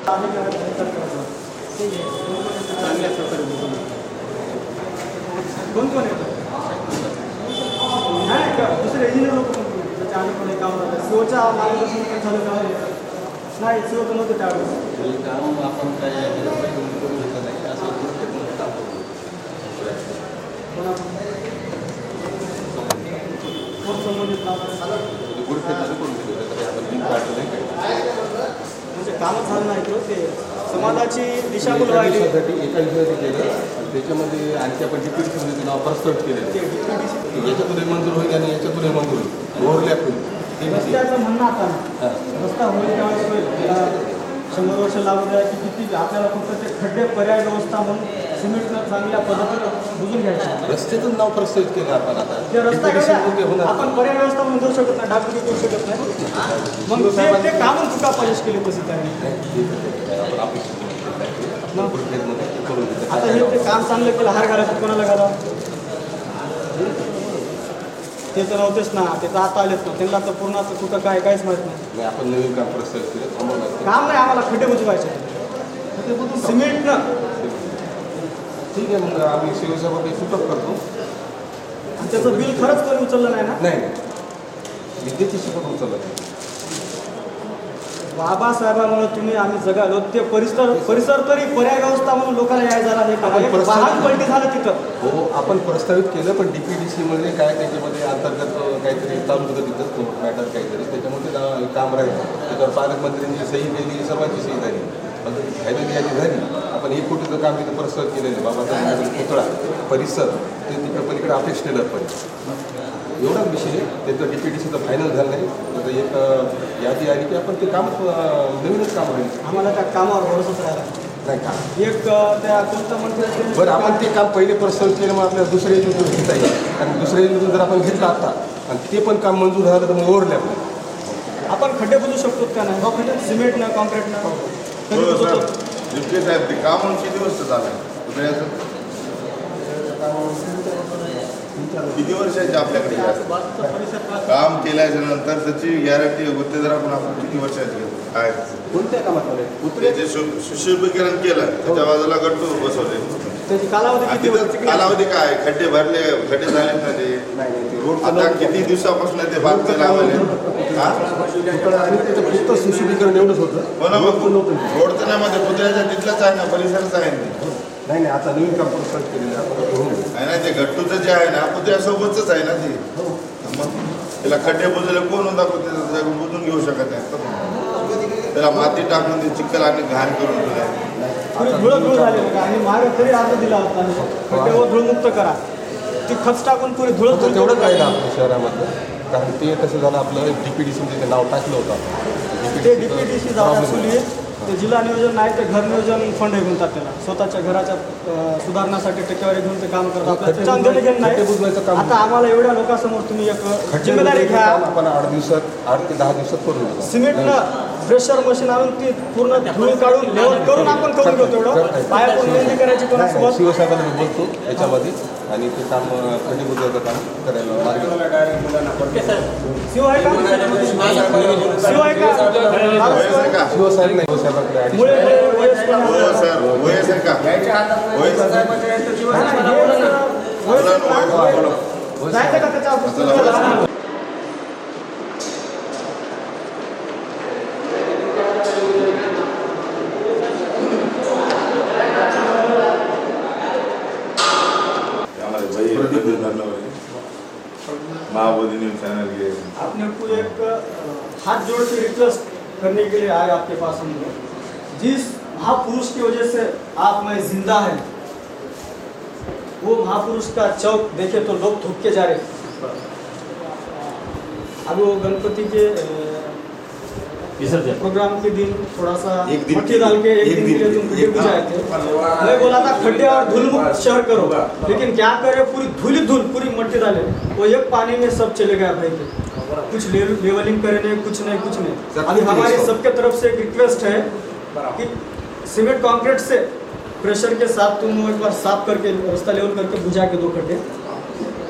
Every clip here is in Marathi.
कोण कोण येतं नाही का दुसरे इंजिनियर लोक त्याच्या आधी पण काम करतात सीओच्या मार्गदर्शन पण झालं का नाही सीओ तर नव्हतं त्यावेळेस काम आपण काय करू शकत नाही असं कोण संबंधित म्हणजे कामच झालं नाही तो ते समाजाची दिशाभूल व्हायची एका दिवसासाठी केलं त्याच्यामध्ये आणखी आपण डिप्युटी नाव प्रस्तावित केलं याच्यातूनही मंजूर होईल आणि याच्यातूनही मंजूर होईल ओव्हरलॅप होईल रस्त्याचं म्हणणं आता रस्ता होईल त्यावेळेस होईल 100 वर्ष लागू द्या की किती आपल्याला फक्त ते खड्डे पर्याय व्यवस्था म्हणून सिमेंटनं चांगल्या पद्धतीनं बुजून घ्यायचं रस्त्यातून नाव प्रस्तावित केलं आपण आता ते रस्ता आपण पर्याय व्यवस्था म्हणून देऊ शकत नाही डागडुगी करू शकत नाही मग ते कामच चुका पाहिजे केले तसे त्याने आता हे ते काम चांगलं केलं हार घालायचं कोणाला घाला ते तर नव्हतेच ना ते तर आता आलेच ना त्यांना तर पूर्ण कुठं काय काहीच माहित नाही आपण नवीन काम प्रस्तावित केलं काम नाही आम्हाला खड्डे बुजवायचे सिमेंटनं ठीक आहे मग आम्ही शिवसेनेमध्ये सुटक करतो आणि त्याचं बिल खरंच कोणी उचललं नाही ना नाही विद्येची शपथ उचललं बाबासाहेबांमुळे तुम्ही आम्ही जगालो ते परिसर तरी पर्याय व्यवस्था म्हणून लोकांना यायला झाला हे वाहन पलटी झालं तिथं हो आपण प्रस्तावित केलं पण DPDC म्हणजे काय त्याच्यामध्ये अंतर्गत काहीतरी चालू होतं तिथं तो मॅटर काहीतरी त्याच्यामध्ये काम राहिलं त्याच्यावर पालकमंत्र्यांची सही केली सर्वांची सही झाली पण फायनली याची झाली आपण 1 कोटीचं काम तिथं प्रस्तावित केलेलं आहे बाबासाहेब पुतळा परिसर ते तिकडं पलीकडे अपेक्स टेलर पण एवढाच विषय त्याचं DPDCचं फायनल झालं नाही त्याचं एक यादी आली की आपण ते काम नवीनच काम राहील आम्हाला त्या कामावर भरोसाच राहिला नाही का एक त्या कोणत्या मंत्री बरं आपण ते काम पहिले प्रस्तावित केलं मग आपल्याला दुसऱ्या योजनेतून घेता येईल आणि दुसऱ्या योजनेतून जर आपण घेतलं आता आणि ते पण काम मंजूर झालं तर मग ओव्हरलॅप आपण खड्डे बुजू शकतो का नाही सिमेंटनं कॉन्क्रीटनं कधी बुजवतो जितके साहेब ते काम किती वर्ष झालं किती वर्षाचे आपल्याकडे काम केल्याच्या नंतर त्याची गॅरंटी होते जर आपण किती वर्षाची काय कोणत्या कामात त्याचे सुशोभीकरण केलं त्याच्या बाजूला गट्टू बसवले त्याची कालावधी काय खड्डे भरले खड्डे झाले नाही रोड आता किती दिवसापासून ते बांधते लावले फक्त सुशोभीकरण एवढंच होतं हो ना मग रोडचं नाही मध्ये पुतळ्याच्या तिथलंच आहे ना परिसरच आहे नाही आता नवीन काम प्रस्तावित केलेलं आहे ना ते गट्टूचं जे आहे ना पुतळ्यासोबतच आहे ना ते मग त्याला खड्डे बुजवले कोण होता बुजून घेऊ शकत नाही त्याला माती टाकून ते चिखल आणि घाण करून दिलं धूळ झाले आणि मार्ग तरी अर्ज दिला होता खड्डे धूळमुक्त करा ती खच टाकून पुरी धूळ तेवढंच राहिलं आपल्या शहरामधलं कारण ते कसं झालं आपलं DPDC ते नाव टाकलं होतं ते DPDC जागा सुली ते जिल्हा नियोजन नाही ते घर नियोजन फंड म्हणतात त्याला स्वतःच्या घराच्या सुधारण्यासाठी टक्केवारी घेऊन ते काम करतात आपल्याला देणं घेणं नाही आता आम्हाला एवढ्या लोकांसमोर तुम्ही एक जिम्मेदारी घ्या आपण 8 ते 10 दिवसात करू सिमेंटनं प्रेशर मशीन आणून ती पूर्ण धूळ काढून लेवल करून आपण करून घेतो एवढं पाया पण मेहंदी करायची कोणासोबत शिवसाहेबांना मी बोलतो याच्यामध्ये आणि ते काम खंडीभूत काम करायला शिव आहे का शिव आहे का शिवसाहेब नाही शिवसाहेबांकडे मुळे जायचं का त्याच्या महाबोधि न्यूज़ चैनल के आपने को एक हाथ जोड़ के रिक्वेस्ट करने के लिए आए आपके पास हम लोग जिस महापुरुष की वजह से आप में जिंदा है वो महापुरुष का चौक देखे तो लोग थूक के जा रहे अब वो गणपति के प्रोग्राम के दिन थोड़ा सा मट्टी डाल के एक दिन के लिए तुम वीडियो बुझाए थे मैं बोला था खड्डे और धूल मुक्त शहर करो लेकिन क्या करे पूरी धूल पूरी मट्टी डाले वो एक पानी में सब चले गया भाई के कुछ लेवलिंग करे कुछ नहीं अभी हमारी सबके तरफ से एक रिक्वेस्ट है कि सीमेंट कंक्रीट से प्रेशर के साथ तुम एक बार साफ करके रास्ता लेवल करके बुझा के 2 खड्डे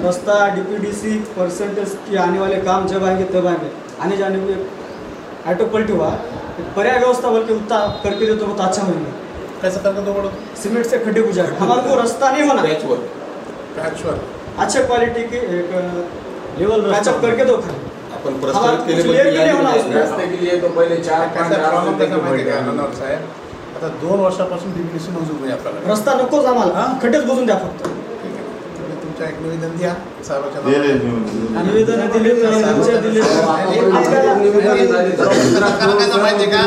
रास्ता DPDC परसेंटेज के आने वाले काम जब आएंगे तब आएंगे आने जाने में ऑटो पलटी हुआ पर्याय व्यवस्था बल्कि उतना करके दे तो बहुत अच्छा होगा। कैसा करके दो बोलो? सीमेंट से खड्डे बुझा हमारे को रास्ता नहीं होना, पैचवर्क अच्छे क्वालिटी की एक लेवल पैचअप करके दो खाली। आपण हमारा प्रस्तावित कुछ लेयर भी नहीं होना केले उसमें। रस्ते के लिए तो पहिले 4-5 प्रॉब्लेम रस्ते कसा माहिती आहे का के नंदवार साहेब, आता 2 वर्षापासून डीपीडीसी मंजूर नाही आपल्याला. रस्ता नकोच आम्हाला, हा? खड्डेच बुजून द्या फक्त. ठीक आहे, तुम्ही तुमच्या एक निवेदन द्या साहेबाच्या दिले नावावर. निवेदन दिले दिले काय माहिती आहे का,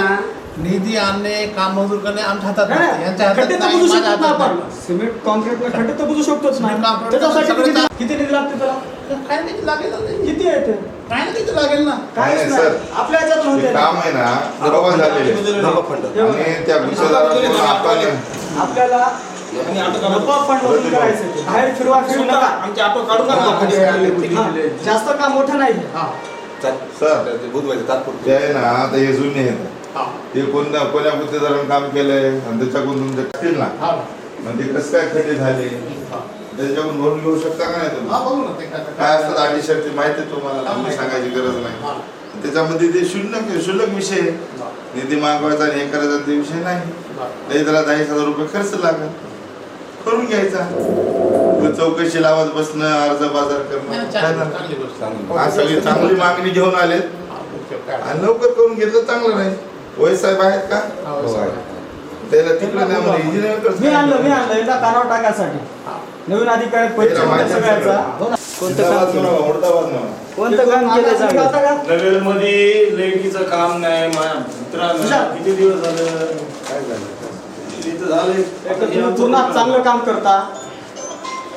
निधी आणणे काम मंजूर करणे आमच्या हातात नाही, नाही. यांच्या खड्डे हातात तर नाही, बुजू माझ्या शकतो ना हातात आपण. नाही. सिमेंट कॉन्क्रीट ला खड्डे तर बुजू शकतोच ना. सिमेंट कॉन्क्रीट त्याच्यासाठी सगळं किती निधी लागते त्याला? काय नाही लागेल ना. किती आहे ते? काय नाही तिथे लागेल ना. काहीच नाही, नाही. सर. आपल्या ह्याच्यात ते म्हणते काम आहे ना बरोबर झालेले आणि त्या गुत्तेदारांकडून आपण आपल्याला नफा फंड वसूल करायचं ते. बाहेर फिरवा फिरू नका. आमचे ऑटो काढू नका. हा, जास्त काम मोठं नाही. हा. सर बुधवारी तात्पुरते ते आहे ना आता हे जुने आहेत हा. ते कोणत्या गुत्तेदारांनी काम केलंय आणि त्याच्याकडून तुमचे असतील ना हा. म्हणजे कसं काय खड्डे झाले हा. त्याच्याकडून भरून घेऊ शकता का नाही तुम्ही? हा, बघू ना ते काय असतात अटी शर्ती माहिती आहे तुम्हाला, तुम्ही सांगायची गरज हा. नाही. त्याच्यामध्ये ते शुल्लक विषय आहे. निधी मागवायचा आणि हे करायचा ते विषय नाही. तरी त्याला 10,000 रुपये खर्च लागेल, करून घ्यायचा. चौकशी लावत बसणं, अर्ज बाजार करणं काय झालं? चांगली गोष्ट. आज सगळी चांगली मागणी घेऊन आलेत हा, ओके, काय? आणि लवकर करून घेतलं चांगलं नाही. वय साहेब आहेत का? हा, हो, साहेब. त्याला तिकडे नाही म्हणजे मी इंजिनियर आणलं एकदा कानावर टाकायसाठी. हा. नवीन अधिकारी परिचय माहिती आहे सगळ्याचा. कोणतं काम केलं जातं? नगर मध्ये लाईटीचं काम नाही. माझ्या मित्रांना किती दिवस झालं काय झालं? इथं झालंय. एक तर तुम्ही पूर्ण चांगलं काम करता,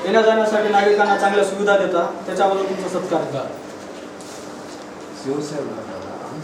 येण्या जाण्यासाठी नागरिकांना चांगल्या सुविधा देता, त्याच्याबद्दल तुमचा सत्कार करा.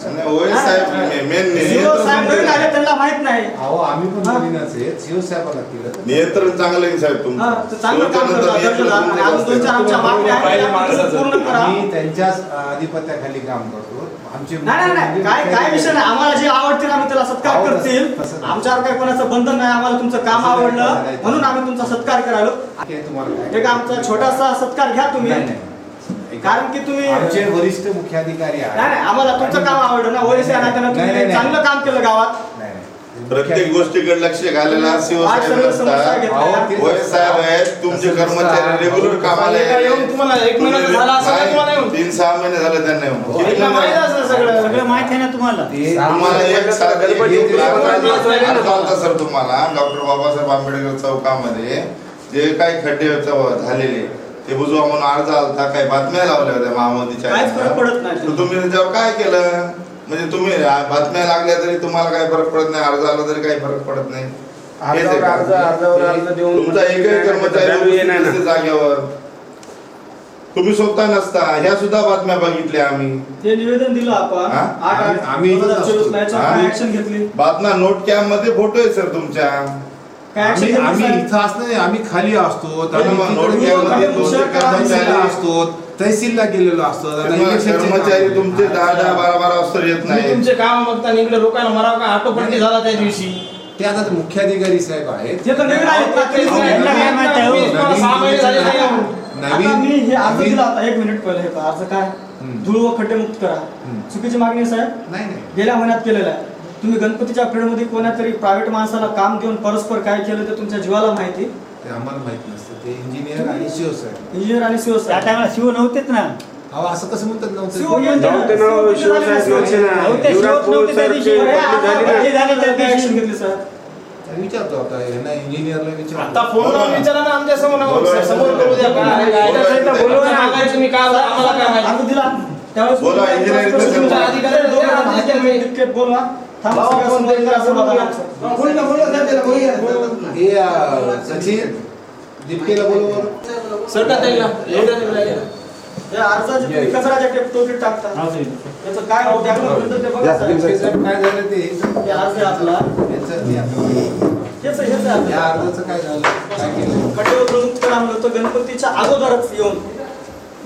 आणि वय साहेब मेन CEO साहेब नवीन आले, त्यांना माहित नाही. अहो आम्ही पण नवीनच आहे सीओ साहेबांना केलं नियंत्रण चांगलं आहे साहेब तुमचं. हा, तर चांगलं काम करता, दर्जेदार. आणि अजून 2-4 आमच्या मागण्या आहेत, त्या पूर्ण करा. आम्ही त्यांच्याच आधिपत्याखाली काम करतो आमचे नाही काय विषय नाही. आम्हाला जे आवडतील आम्ही त्याला सत्कार अहो, करतील. तसं नाही. आमच्यावर काही कोणाचं बंधन नाही. आम्हाला तुमचं काम आवडलं म्हणून आम्ही तुमचा सत्कार करायलो. काय तुम्हाला काय? एक आमचा छोटासा सत्कार घ्या तुम्ही. नाही, नाही. कारण की तुम्ही आमचे वरिष्ठ मुख्याधिकारी नाही आम्हाला तुमचं काम आवडलं ना. वरिष्ठ आहे ना, त्यानं नाही, तुम्ही नाही. चांगलं काम केलं गावात. नाही, नाही. प्रत्येक गोष्टीकडे लक्ष घालायला सीओ आज साहेब सर्व समस्या असतात. घेतल्या. ते- वय साहेब आहेत तुमचे कर्मचारी रेग्युलर कामाला एका येऊन तुम्हाला 1 महिना झाला असं का तुम्हाला येऊन? 3-6 महिने झाले त्यांना येऊन. किती एकदा माहिती महिने? असं सगळं माहिती आहे ना तुम्हाला. ते- तुम्हाला एक सारखं गणपती एक गणपती अर्थ होता सर तुम्हाला डॉक्टर बाबासाहेब आंबेडकर चौकामध्ये जे काही खड्डे झालेले ते बुजवा म्हणून अर्ज आलता, काही बातम्या लावल्या होत्या महामोदीच्या. काहीच फरक पडत नाही. तर तुम्ही त्याच्यावर काय केलं? म्हणजे तुम्ही बातम्या लागल्या तरी तुम्हाला काही फरक पडत नाही, अर्ज आला तरी काही फरक पडत नाही. हेच आहे का? अर्ज देऊन तुमचा एकही कर्मचारी उपस्थित नसते जागेवर, तुम्ही स्वतः नसता. ह्या सुद्धा बातम्या बघितल्या आम्ही. ते निवेदन दिलं आपण हा? 8/8 आम्ही इथंच 2024 ला याच्यावर हा? काय ऍक्शन घेतली? बातम्या नोट कॅम्प मध्ये फोटो आहे सर तुमच्या. काय ऍक्शन आम्ही आम्ही घेतली? इथं असत नाही, आम्ही खाली असतो आणि मग नोट कॅम्पमध्ये तुमचे तहसीलला कर्मचारी असतो, तहसीलला गेलेलो असतो. आता इलेक्शनचे कर्मचारी काम- तुमचे 10-12 वाजता येत तुम्ही नाही. तुमचे काम बघता आणि इकडे लोकांना मराव का ऑटो पलटी झाला त्या दिवशी. ते आता ते मुख्याधिकारी साहेब आहेत. ते तर नवीन आहेत ना, तुम्ही सांगितलं काय माहिती आहे, हो? तुम्हाला 6 महिने झाले नाही येऊन. आता मी हे अर्ज नवीन- दिला होता 1 मिनिट पहिले. हे पहा, अर्ज काय धूळ व खड्डे मुक्त करा. चुकीची मागणी आहे, साहेब. नाही नाही गेल्या महिन्यात केलेलं आहे. तुम्ही गणपतीच्या पिरियडमध्ये कोणातरी प्रायव्हेट माणसाला काम देऊन परस्पर काय केलं ते तुमच्या जीवाला माहिती. ते आम्हाला माहित नसतं. ते इंजिनियर आणि सीओ साहेब. इंजिनियर आणि सीओ त्या टायमाला शिव नव्हतेच ना. अहो असं कसं म्हणतात नव्हतं? CEO नव्हते ना, नव्हते CEO ना, झाले शिवसाहेब ना, नव्हते ना. नव्हते, युवराज शिव नव्हते त्या पोळ दिवशी. साहेब अरे, पडली झाली ना. हे झालं तर काय ऍक्शन घेतली, सर? विचारतो आता यांना इंजिनियरला आता विचारतो. फोन लावून विचारा ना आमच्या समोर समोर करू द्या का? बोलवा ना. सांगायचं तुम्ही काय आम्हाला काय माहिती. अर्ज दिला त्यावेळेस बोला, इंजिनिअरिंग कसं तुमच्या अधिकाऱ्याला दोन वेळा माहिती आहे मी. तितके बोलवा. थांबा, बाबा, सगळं फोन समोर देईल, करा, फोन समाधान द्या. आमचं. हे सचिन दीप्तीला बोलव. सरकार द्यायला एवढं हे अर्जाचे तुम्ही कचऱ्याच्या टोपलीत टाकता. त्याचं काय होतं त्याकडे ते बघा, साहेब. साहेब काय झालं ते हे अर्ज आहे आपला. याचं- हेच आहे, हेच आहे या आपलं. अर्जाचं काय झालं काय केलं? खड्डे प्रमुख करा म्हणलं होतं गणपतीच्या अगोदरच येऊन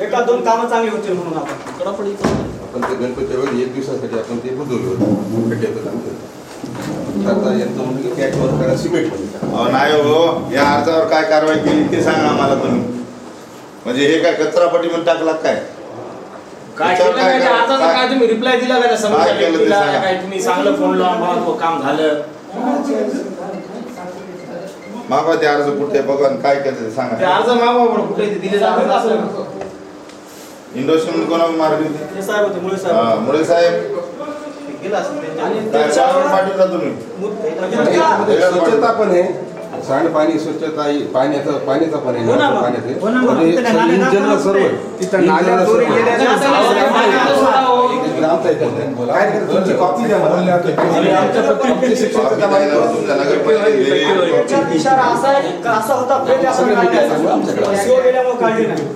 1-2 कामं चांगली होतील म्हणून आपण कडापडी आपण ते गणपती वेळी 1 दिवसासाठी आपण ते बुजवलं होतं खड्ड्याचं काम केलं. आता यांचं म्हणलं की पॅचवर्क करा, सिमेंट मध्ये. अहो नाही हो, या अर्जावर काय कारवाई केली ते सांगा आम्हाला तुम्ही. म्हणजे हे काय कचरापट्टी मध्ये टाकला काय? काय त्याच्यावर केलं काय त्या अर्जाचा काय- काय तुम्ही रिप्लाय दिला का त्या समोरच्या काय केलं ते व्यक्तीला सांगा. काय तुम्ही चांगलं फोन लावून बघा तो काम झालं मागवा ते अर्ज कुठे बघा आणि काय केलं ते ते सांगा. अर्ज मागवा पण कुठे ते दिलेला अर्ज असेल. इंडोशन कोणाला मारली होती? हे साहेब होते मुळे हा, साहेब मुळे साहेब आणि काय त्याच्यावर पाठवला तुम्ही? याच्यामध्ये स्वच्छता पण आहे, सांडपाणी स्वच्छता आहे, पाण्याचा पण आहे, हो ना मग. पाण्याचे हो ना मग. म्हणजे तिथे नाले in general दाखवून सर्व तिथं नाल्या चोरी गेल्या त्या काय नाही, तुमची कॉपी द्या मला. आणि आमच्या प्रत्येक शिक्षकाचा कॉपी द्यायला तुमच्या नगरपालिकेत त्याच्यात इशारा असा आहे का असा होता पहिले असं सगळं काढायचं. सांगू आमच्याकडे. सीओ गेल्यामुळे काढली नाही.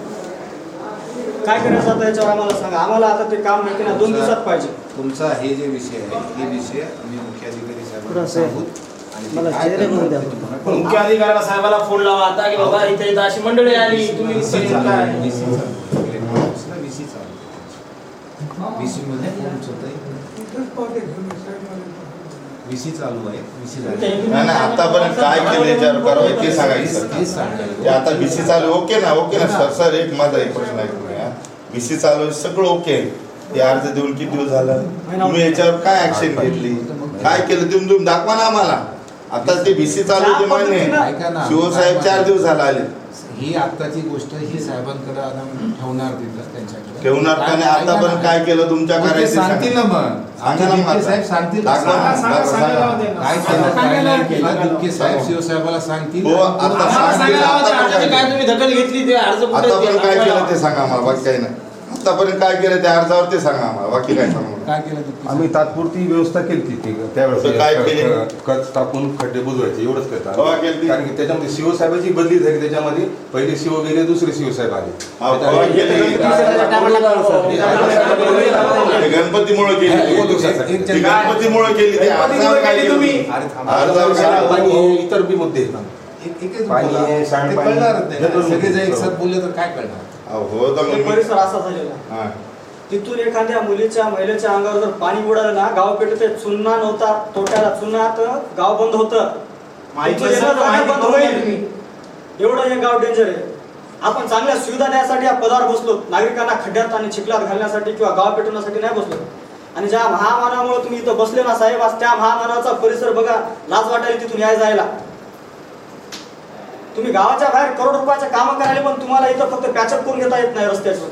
काय करायचं आता याच्यावर आम्हाला सांगा. आम्हाला आता ते काम माहिती ना 2 दिवसात पाहिजे. तुमचा हे जे विषय आहे हे विषय आम्ही मुख्याधिकारी साहेबांना असं आहे. सांगू आणि ते मला काय चेहरे करणार बघू द्या. ते तुम्हाला पण कळवू. मुख्य अधिकाऱ्याला साहेबाला फोन लावा आता की बाबा इथे इथं अशी मंडळी आली तुम्ही VC काय चालू आहे, VC चालू आहे. इलेक्ट्रॉनिक्सला VC चालू आहे. VC मध्ये फॉर्म्स होतंय. VC चालू आहे, VC झालं. नाही नाही, आतापर्यंत काय केलं याच्यावर कारवाई ते सांगायचं. तेच सांगायला. ते आता बीसी चालू ओके ना सर सर एक माझा एक प्रश्न आहे तुम्ही बीसी चालू आहे, सगळं ओके आहे. ते अर्ज देऊन किती दिवस झालं तुम्ही याच्यावर काय ऍक्शन घेतली काय केलं तुम्ही दाखवा ना आम्हाला. आता ते बीसी चालू होते मान्य ऐका ना. शिवसाहेब 4 दिवस झाला आले ही आत्ताची गोष्ट ही साहेबांकडे आता ठेवणार तिथं त्यांच्याकडे ठेवणार का नाही आतापर्यंत काय केलं तुमच्या मग ते करायचं सांगतील ना मग सांगा ना मग आमचे आता. साहेब सांगतील ना. दाखवा ना, सांगा, दाखवा, सांगा. सांगा. काय केलं काय नाही केलं दुःखे साहेब शिवसाहेबाला सांगतील हो, आता आम्हाला सांगितलं, सांगा आता अर्जाची काय काय केलं? तुम्ही दखल घेतली ते अर्ज कुठे आतापर्यंत काय दाखवायला. केलं ते सांगा आम्हाला बाकी काही नाही. आतापर्यंत काय केलं त्या अर्जावर ते सांगा आम्हाला बाकी काय सांगा काय केलं दुःखे आम्ही तात्पुरती व्यवस्था केली ती तर त्यावेळेस काय केली? खत टाकून खड्डे बुजवायचे एवढंच केली? करतात. कारण की त्याच्यामध्ये शिवसाहेबाची बदली झाली. त्याच्यामध्ये पहिले शिव गेले दुसरे शिवसाहेब आले. हा, केली. ते गणपतीमुळे केली ती गणपतीमुळे केली ते अर्जावर काय केलं तुम्ही अर्जावर काय पाणी हे इतर बी मुद्दे एकच पाणी बोला. आहे, ते सांडपाणी, कळणारच नाही. जनरल सगळे जर मध्ये. एकसाथ बोलले तर काय कळणार हो तर ते मग परिसर असा झालेला आहे. हा. तिथून एखाद्या मुलीच्या महिलेच्या अंगावर जर पाणी उडालं ना गाव पेटते चुना नव्हता तोट्याला चुनात गाव बंद होतं. इथून येणं जाणं बंद होईल. एवढं हे गाव डेंजर आहे. आपण चांगल्या सुविधा द्यायसाठी या पदावर बसलो नागरिकांना खड्ड्यात आणि चिखलात घालण्यासाठी किंवा गाव पेटवण्यासाठी नाही बसलो. आणि ज्या महामानामुळे तुम्ही इथं बसले ना साहेब आज त्या महामानाचा परिसर बघा लाज वाटायला तिथून याय जायला. तुम्ही गावाच्या बाहेर करोड रुपयाचे कामं करायला पण तुम्हाला इथं फक्त पॅचअप करून घेता येत नाही रस्त्याचं.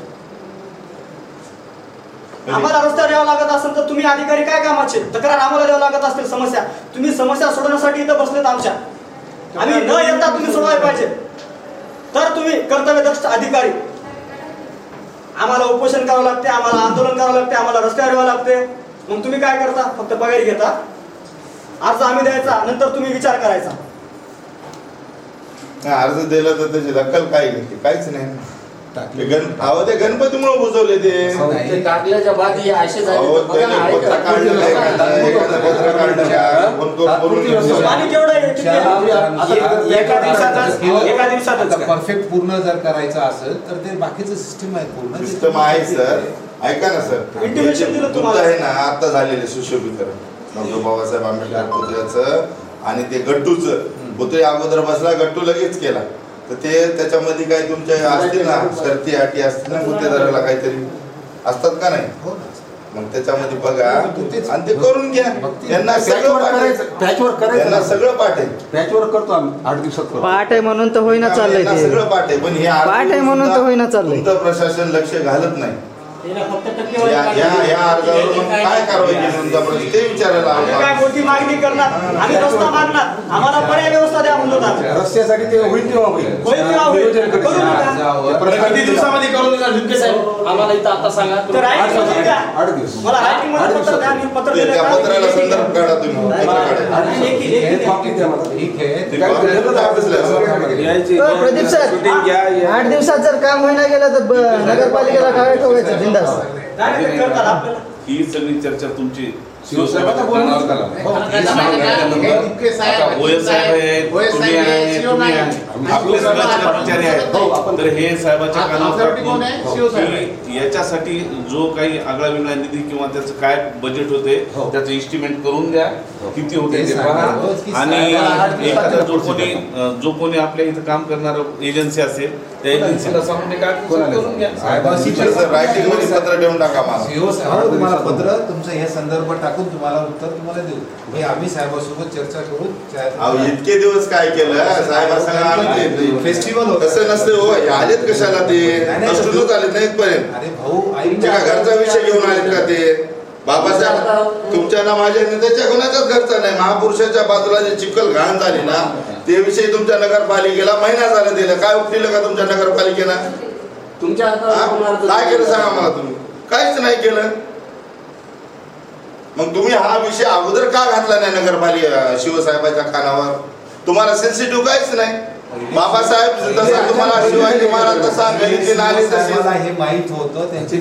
आम्हाला रस्त्यावर यावं लागत असेल तर तुम्ही अधिकारी काय कामाचे तक्रार आम्हाला द्यावं लागत असतील समस्या तुम्ही समस्या सोडवण्यासाठी इथं बसलेत आमच्या. आम्ही न येता तुम्ही सोडवायला पाहिजे तर तुम्ही कर्तव्यदक्ष अधिकारी. आम्हाला उपोषण करावं लागते आम्हाला आंदोलन करावं लागते आम्हाला रस्त्यावर यावं लागते. मग तुम्ही काय करता फक्त पगारी घेता अर्ज आम्ही द्यायचा नंतर तुम्ही विचार करायचा. नाही, अर्ज दिला तर त्याची दखल काय घेतली काहीच नाही. टाकले. ते गणपतीमुळे बुजवले ते ते टाकल्याच्या बाद हे असे झाले अहो, तर बघा ना, त्याने पत्र काढलं नाही, एखादं पत्र काढलं का? बोलून घेतलं. पाणी केवढं आहे किती आहे? एका दिवसातच आता परफेक्ट पूर्ण जर करायचं असेल तर ते बाकीचं सिस्टम आहे पूर्ण सिस्टम आहे सर ऐका ना सर Intimation दिलं तुमचं तुम्हाला. आहे ना आता झालेले सुशोभीकरण डॉक्टर बाबासाहेब आंबेडकर पुतळ्याचं आणि ते गट्टूचं पुतळे अगोदर बसला गट्टू लगेच केला तर ते त्याच्यामध्ये काही तुमच्या असतील ना शर्ती अटी असतील ना गुत्तेदाराला काहीतरी असतात का नाही हो ना. मग त्याच्यामध्ये बघा आणि ते करून घ्या यांना सगळं पाठ आहे. पॅचवर यांना करायचं सगळं पाठ आहे पॅचवर करतो आम्ही 8 दिवसात करतो. पाठ आहे म्हणून तर होईना चाललंय यांना ते. सगळं पाठ आहे पण हे पाठ आहे म्हणून तर होईना चाललंय. तुमचं प्रशासन लक्ष घालत नाही फक्त टक्केवारी या अर्जावर मग काय कारवाई केली तुमचा प्रश्न ते विचारायला आम्ही काय आलो. मोठी मागणी करणार आम्ही रस्ता मागणार आम्हाला पर्याय व्यवस्था द्या म्हणतो आम्ही. रस्त्यासाठी ते होईल तेव्हा होईल होईल तेव्हा होईल. नियोजन करायचं. करू नका. अर्जावर बरं, किती दिवसामध्ये करून देणार ढुके साहेब आम्हाला इथं आता सांगा तर राईटिंग मध्ये द्या. 8 दिवस मला राईटिंग मध्ये पत्र द्या मी पत्र दिलं त्या का? पत्राला संदर्भ काढा तुम्ही पत्र काढा. हे कॉपी द्या मला. ठीक आहे ते कॉपी देतो तर ऑफिसला. प्रदीप सर 8 दिवसात जर काम होईना गेलं तर नगरपालिकेला काय ठेवायचं बिंदास. नाही, ते करतात आपल्याला. ही सगळी चर्चा तुमची शिवसाहेबांना बोलून कारण कसं माहिती आहे का? हे इतके साहेब, आता OS साहेब आहेत, OS तुम्ही साहेब आहे, आहे, CO तुम्ही नाही. आहे. आपले सगळे कर्मचारी आहेत. तर हे साहेबाच्या authority कोण आहे? CO साहेब आहे. की याच्यासाठी जो काही आगळा वेगळा निधी किंवा त्याचं काय बजेट होते त्याचं एस्टिमेट करून द्या, किती होते ते पहा. आणि एखादा जो कोणी आपल्या इथं काम करणार एजन्सी असेल त्या एजन्सीला सांगून ते काय करून घ्या. रायटिंग मध्ये पत्र देऊन टाका मला. सीओ साहेब तुम्हाला पत्र तुमचं हे संदर्भ टाकून तुम्हाला उत्तर तुम्हाला देऊ. हे आम्ही साहेबांसोबत चर्चा करून अहो इतके दिवस काय केलं साहेब फेस्टिवल होतं. कसं नसतं हो, हे आलेत कशाला ते कष्टूनच आलेत नाही इथपर्यंत. अरे भाऊ तुमच्या घरचा विषय घेऊन आलेत का ते? बाबासाहेब तुमच्या ना माझ्या नेत्याच्या कोणाच्याच घरचा नाही. महापुरुषाच्या बाजूला जे चिखल घाण झाली ना ते विषयी तुमच्या नगरपालिकेला महिना झाला दिलं. काय उपटिलं का तुमच्या नगरपालिकेनं? तुमच्या काय केलं सांगा मला तुम्ही? काहीच नाही केलं. मग तुम्ही हा विषय अगोदर का घातला नाही नगरपालिका शिवसाहेबाच्या कानावर? तुम्हाला सेन्सिटिव्ह काहीच नाही. बाबासाहेब जसं तुम्हाला शिवाजी महाराज तसा गलितीन आले तसे हे माहित होतं त्यांची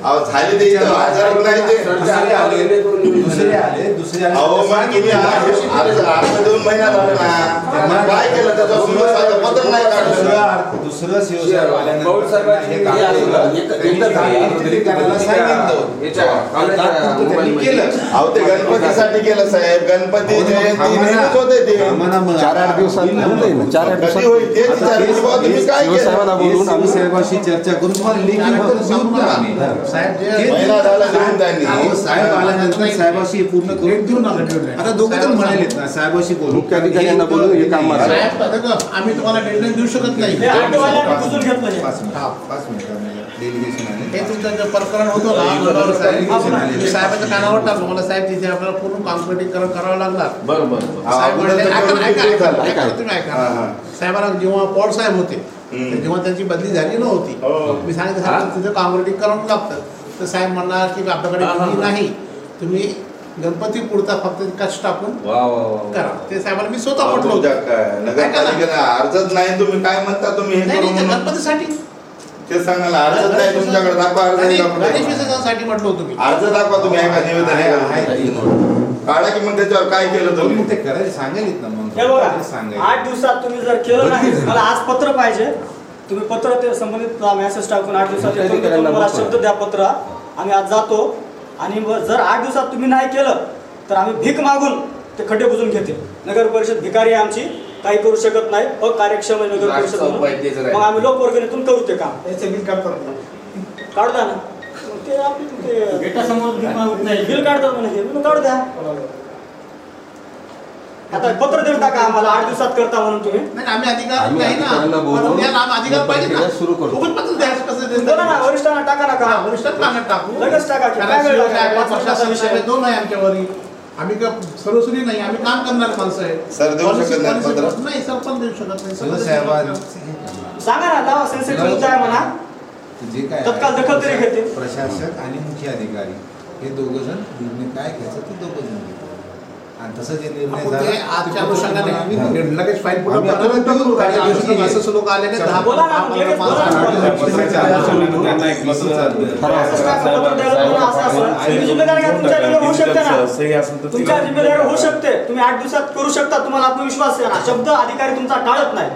झाले ते इथं हजर नाही ते. दुसरे आले अहो मग तुम्ही अर्ज देऊन महिना झाला ना, काय केलं त्याचं शिवसाहेब पत्र नाही काढलं. दुसरं शिवसाहेब आल्यानंतर हे काम करायला सांगितलं केलं. अहो ते गणपतीसाठी केलं साहेब. गणपती जयंती नेहमीच होते ते. 4-8 दिवसात कधी होईल तेच विचारलं. बुवा तुम्ही काय केलं? साहेबांशी चर्चा करून तुम्हाला लेखी उत्तर देऊन टाका आम्ही. साहेब जे महिना झाला देऊन त्यांनी. अहो, साहेब आल्यानंतर साहेबांशी पूर्ण करून देऊ नका. आता दोघं जण म्हणालेत ना साहेबांशी बोलू. मुख्याधिकाऱ्यांना बोलून हे काम मारा. साहेब बघा, आम्ही तुम्हाला डेडलाईन देऊ शकत नाही. हे आठवड्याला बुजून घेतलं हे. 5 मिनिटं डेलिगेशन आले. हे तुमचं जे प्रकरण होतं ना साहेबाच्या कानावर टाकलं. मला साहेब तिथे आपल्याला पूर्ण कॉम्पिटिकरण करावं लागणार. बरोबर. साहेब म्हणले, ऐका, तुम्ही ऐका. हा, हा. साहेबांना जेव्हा पवार साहेब होते जेव्हा त्यांची बदली झाली नव्हती, मी सांगितलं साहेब तिथे कॉम्पिटिक करावं लागतं. तर साहेब म्हणणार की आपल्याकडे निधी नाही, तुम्ही गणपती पुरता फक्त कष्ट टाकून करा. ते साहेबांना मी स्वतः म्हटलं होतं. नगरपालिकेला अर्जच नाही. तुम्ही काय म्हणता? तुम्ही हे नाही, करू नाही, ते म्हणून गणपतीसाठी ते सांगायला अर्जच नाही तुमच्याकडे. दाखवा अर्ज. गणेश विसर्जनासाठी म्हटलं होतं मी. अर्ज दाखवा तुम्ही. ऐका निवेदन काढा की मग त्याच्यावर काय केलं तुम्ही? ते करायला सांगायलेत ना मग हे बघा, सांगायला 8 दिवसात तुम्ही जर केलं नाही, मला आज पत्र पाहिजे. तुम्ही पत्र ते संबंधित मेसेज टाकून 8 दिवसात येतो. तुम्ही मला शब्द द्या पत्र, आम्ही आज जातो. आणि जर 8 दिवसात तुम्ही नाही केलं तर आम्ही भीक मागून ते खड्डे बुजून घेते. नगर परिषद भिकारी आहे आमची, काही करू शकत नाही. अकार्यक्षम आहे नगर परिषद म्हणून. मग आम्ही लोकवर्गणीतून करू ते काम. त्याचं बिल काढतो. काढू द्या ना. ते आपली ते गेटासमोर भीक मागत नाही. बिल काढतात म्हणे हे बिल काढू द्या. आता पत्र देऊन टाका आम्हाला 8 दिवसात करता म्हणून तुम्ही. नाही, आम्ही अधिकार आम्ही नाही ना. अधिकाऱ्यांना बोलवून द्या ना, आम्ही अधिकार पाहिजे ना. प्रक्रिया सुरू करू. उगाच पत्र द्या, कसं देतात? बोला ना वरिष्ठांना टाका ना का. हा, वरिष्ठांना कानात टाकू. लगेच टाका की कारण काय वेळ शिवसाहेब लागेल? आहे, 5 वर्षाचा विषय आहे. दोन आहे आमच्यावरी. आम्ही का सर्वसुरी नाही, आम्ही काम करणारे माणसं आहे. सर देऊ शकत नाही पत्र? नाही, सरपंच देऊ शकत नाही. सांगा ना लावा सेन्सिटिव्ह मुद्दा आहे म्हणा. जे काय तत्काल दखल तरी घेते. प्रशासक आणि मुख्य अधिकारी हे दोघं जण निर्णय काय घ्यायचं ते दोघं जण घेतात. आणि तसं जे निर्णय आपण झाला ते आजच्या अनुषंगाने आम्ही लगेच फाईल पुढे आम्ही पाठवून आता देऊ. काय काही दिवशी दिवशी असं लोक आले नाही, 10 बोला ना, लगेच बोला ना. तुम्ही जिम्मेदारी घ्या, तुमच्या जिम्मेदारी होऊ शकते ना. सही असेल तर तुमच्या जिम्मेदारी होऊ शकते. तुम्ही 8 दिवसात करू शकता. तुम्हाला आत्मविश्वास आहे ना. शब्द अधिकारी तुमचा टाळत नाही.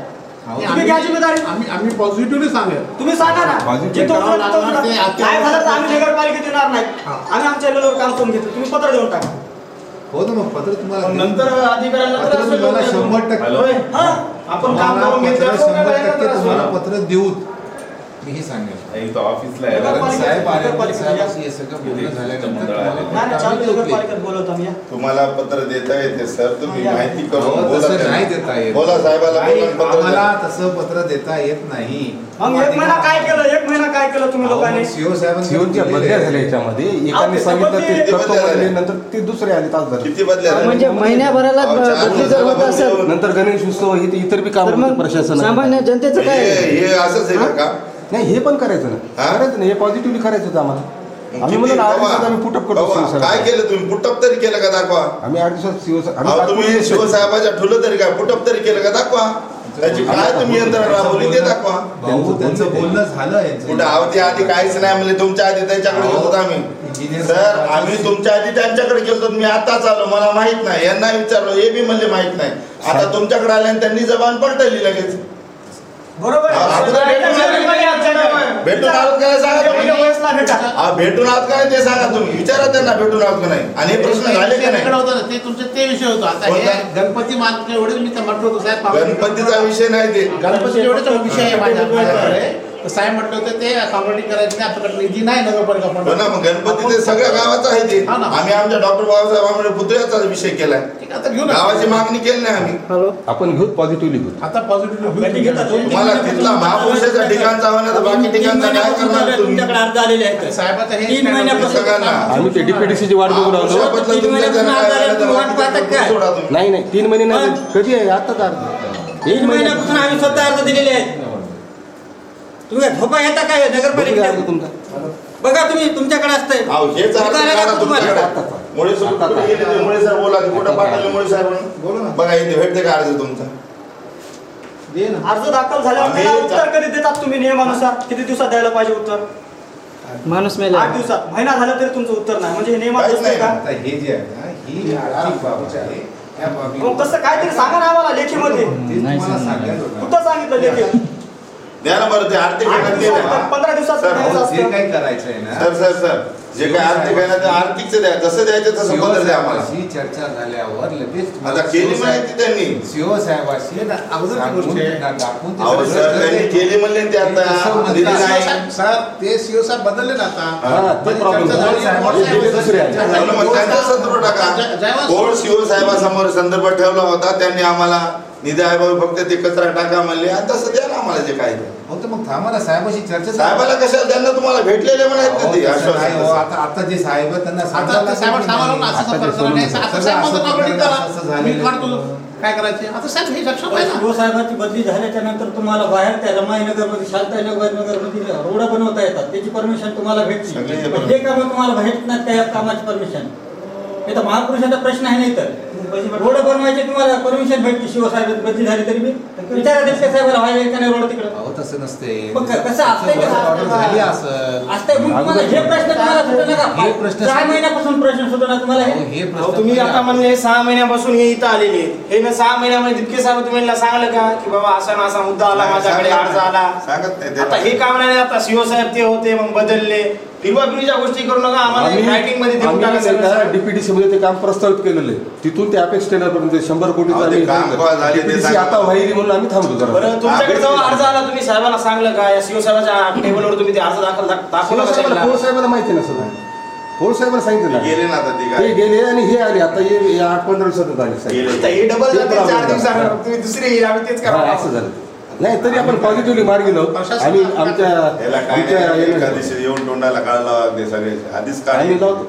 तुम्ही घ्या जिम्मेदारी. आम्ही पॉझिटिव्हली सांगेल. तुम्ही सांगा ना. जिथं उतरा तिथं उतरा. काय झालं तर आम्ही नगरपालिकेत येणार नाही. आम्ही आमच्या लेवलवर काम करून घेतो. तुम्ही पत्र देऊन टाका. हो ना, मग पत्र तुम्हाला नंतर अधिकाऱ्यांना पत्र तुम्हाला 100% हा आपण काम करून पत्र घेतलं. 100% तुम्हाला पत्र देऊ. मी हे सांगेल. इथं ऑफिसला आहे. कारण साहेब आल्यानंतर नगरपालिका साहेबांशी हे सगळं बोलणं झाल्यानंतर नाही नाही, चालू नगरपालिकेत बोलवतो आम्ही या. तुम्हाला पत्र देता येते सर. तुम्ही माहिती करून हो, बोला तसं त्यांना. नाही देता येत. बोला साहेबाला नाही, बोला, पत्र आम्हाला द्या. तसं पत्र देता येत नाही. मग 1 महिना काय केलं? 1 महिना काय केलं तुम्ही लोकांनी? सीओ सीओच्या बदल्या झाल्या याच्यामध्ये. एकाने सांगितलं ते करतो म्हणले, नंतर ते दुसरे आले तास झाले. किती बदल्या झाल्या? म्हणजे महिन्याभराला बदली जर होत असेल नंतर गणेश उत्सव हे ते इतर बी काम तर होते मग प्रशासनाने. सामान्य जनतेचं काय आहे? हे असंच आहे का? नाही हे पण करायचं ना. हा? करायचं ना. हे पॉझिटिव्हली करायचं होतं आम्हाला. आम्ही म्हणून 8 दिवसात आम्ही पुटअप करतो बाबा, शिवसेना. काय केलं तुम्ही? पुटअप तरी केलं का? दाखवा. आम्ही 8 दिवसात अहो, तुम्ही शिवसाहेबाच्या ठुलं तरी काय पुटअप तरी केलं का? दाखवा. त्याची काय तुम्ही यंत्रणा राबवली ते दाखवा. भाऊ त्यांचं बोलणं झालं यांचं. कुठे आवती आधी काहीच नाही म्हणले, तुमच्या आधी त्याच्याकडे गेलो आम्ही. सर आम्ही तुमच्या आधी त्यांच्याकडे गेलो, मी आताच आलो, मला माहित नाही. यांना विचारलो, हे बी म्हणले माहित नाही. आता तुमच्याकडे आले आणि त्यांनी जबान पलटली लगेच. बरोबर भेटून आहोत का नाही सांगा तुम्ही. भेटून आहोत का नाही ते सांगा तुम्ही. विचारा त्यांना भेटून आहोत का नाही. आणि हे प्रश्न झाले का नाही. ते तुमचे ते विषय होतो. आता हे गणपती मान एवढेच मी तर म्हटलं होतं साहेब, गणपतीचा विषय नाही ते. गणपती एवढेच विषय आहे माझ्याकडे. साहेब म्हटलं होतं ते काँक्रिटिंग करायचं नाही, आपल्याकडे निधी नाही नगरपालिका हो ना, मग गणपती ते सगळ्या गावाचं आहे ते. आम्ही आमच्या डॉक्टर बाबासाहेब आंबेडकर पुतळ्याचा विषय केलाय. आता घेऊ ना, गावाची मागणी केली नाही आम्ही. आपण घेऊ पॉझिटिव्हली घेऊ. आता पॉझिटिव्ह तुम्हाला तिथला महापुरुषाचा ठिकाणचा हवा नाही तर बाकी ठिकाणचा काय करणार तुम्ही. तुमच्याकडे अर्ज आलेले आहेत साहेबाचं हे 3 महिन्यापासून सगळ्यांना आम्ही ते डीपीडीसीची वाट बघून राहिलो. महापुरुषाबद्दल तुमच्या जरा काय झालं तर बाकी ठिकाणी सोडा तुम्ही. नाही नाही 3 महिने नाही, कधी आहे आता तर 3 महिन्यापासून आम्ही स्वतः अर्ज दिलेले आहेत. तुम्ही झोपा येता काय नगरपालिकेत तुमचा बघा, तुम्ही तुमच्याकडे असतंय. अहो, हेच अर्ज काढा तुमच्याकडे. मुळे सर कुठे गेले ते मुळे सर बोला, कुठं पाठवले मुळे साहेब बोला ना. बघा इथे भेटते का अर्ज तुमचा. अर्ज दाखल झाल्यावर त्याला उत्तर कधी देतात तुम्ही नियमानुसार? किती दिवसात द्यायला पाहिजे उत्तर? माणूस मेला 8 दिवसात. महिना झाला तरी तुमचं उत्तर नाही, म्हणजे हे नियमात काहीच बसतंय नाही. का? आता हे जे आहे ना, ही आर्थिक बाब आहे. त्या बाबी मग तसं काहीतरी सांगा ना आम्हाला लेखीमध्ये. ते तुम्हाला सांगायचं होतं. कुठं सांगितलं लेखी? द्या ना बरं ते आर्थिक 8 घटक दिवसात, द्या. 15 दिवसात सर, द्यायचं जे असतं. काही करायचं आहे ना, सर सर सर जे काय आर्थिक आहे ना ते आर्थिकचं द्या. जसं द्यायचं तसं पत्र द्या आम्हाला. ही चर्चा झाल्यावर लगेच आता केली माहिती त्यांनी. सीओ साहेबाशी अगोदरची गोष्ट आहे. दाखवून ते अहो सगळं सर त्यांनी करते. केली म्हणले ना ते ते कसं आता म्हणतात? दिली नाही. सर ते सीओ साहेब बदलले ना आता. हा ते प्रॉब्लेम दुसरे आहे. म्हणून मग त्यांचा संदर्भ टाका. कोण शिव साहेबासमोर संदर्भ ठेवला होता, त्यांनी आम्हाला निधी आयोग फक्त ते कचरा टाका म्हणले आणि तसं द्या ना आम्हाला जे काय ते. हो तर मग थांबा ना, साहेबाशी चर्चा साहेबाला कशाला त्यांना तुम्हाला भेटलेले म्हणायत ना ते आश्वासन. आता जे साहेब आहेत त्यांना आता ते साहेब सांगायला ना असं प्रकरण आहे. आता साहेब म्हणतात काँक्रिटिंग करा. मी काढतो. काय करायचे आता साहेब हे लक्षात आहे ना. साहेबांची बदली झाल्याच्या नंतर तुम्हाला बाहेर त्या रमाईनगरमध्ये शांताईनगरमध्ये रोड बनवता येतात, त्याची परमिशन तुम्हाला भेटली. सगळे पण जे काम तुम्हाला भेटत नाही त्या कामाची परमिशन, हे तर महापुरुषाचा प्रश्न आहे. नाही तर रोड बनवायचे तुम्हाला परमिशन भेटली, शिवसाहेब बदली झाली तरी मी विचारा देशके साहेबाला व्हायला का नाही रोड तिकडे. अहो तसं नसते. मग कसं असतंय का? ऑर्डर झाली असं. असतंय मग तुम्हाला हे प्रश्न तुम्हाला सुटला का? हे प्रश्न 6 महिन्यापासून प्रश्न सुटला तुम्हाला हे. हे अहो, प्रश्न तुम्ही आता म्हणले 6 महिन्यापासून हे इथं आलेले आहेत. हे मी 6 महिन्यामध्ये तितके साहेब तुम्ही यांना सांगलं का की बाबा असा ना असा मुद्दा आला माझ्याकडे, अर्ज आला. सांगत नाही आता ते. हे काम नाही. आता सीओ साहेब ते होते मग बदलले. फिरवाफिरीच्या गोष्टी करू नका आम्हाला. रायटिंग मध्ये देऊन टाका सगळं. डीपीडीसी मध्ये ते काम प्रस्तावित केलेलं आहे. तिथून ते अपेक्स टेंडरपर्यंत 100 कोटी अहो, ते काम केव्हा झाले ते DPDC सांगा. आता व्हायली म्हणून आम्ही थांबलो जरा. बरं तुमच्याकडे जेव्हा अर्ज आला तुम्ही साहेबांना सांगलं का या सीओ साहेबाच्या टेबलवर तुम्ही ते अर्ज दाखवला का साहेबांना? पोळ साहेबांना माहिती नसतं. पोळ साहेबांना सांगितलं ना. गेले ना आता ते ते काय गेले आणि हे आले आता हे 8-15 दिवसात आले साहेब. गेले. आता हे डबल ते जाते problem 4 झाला. दिवसानं. तुम्ही दुसरी येईल आम्ही तेच हा, करा. असं झालं. नाही तरी आपण पॉझिटिव्हली मार्ग गेलो. आम्ही आमच्या याला काय नाही, एका दिवशी येऊन तोंडाला काढला ते सगळे आधीच आम्ही काढले. लावतो.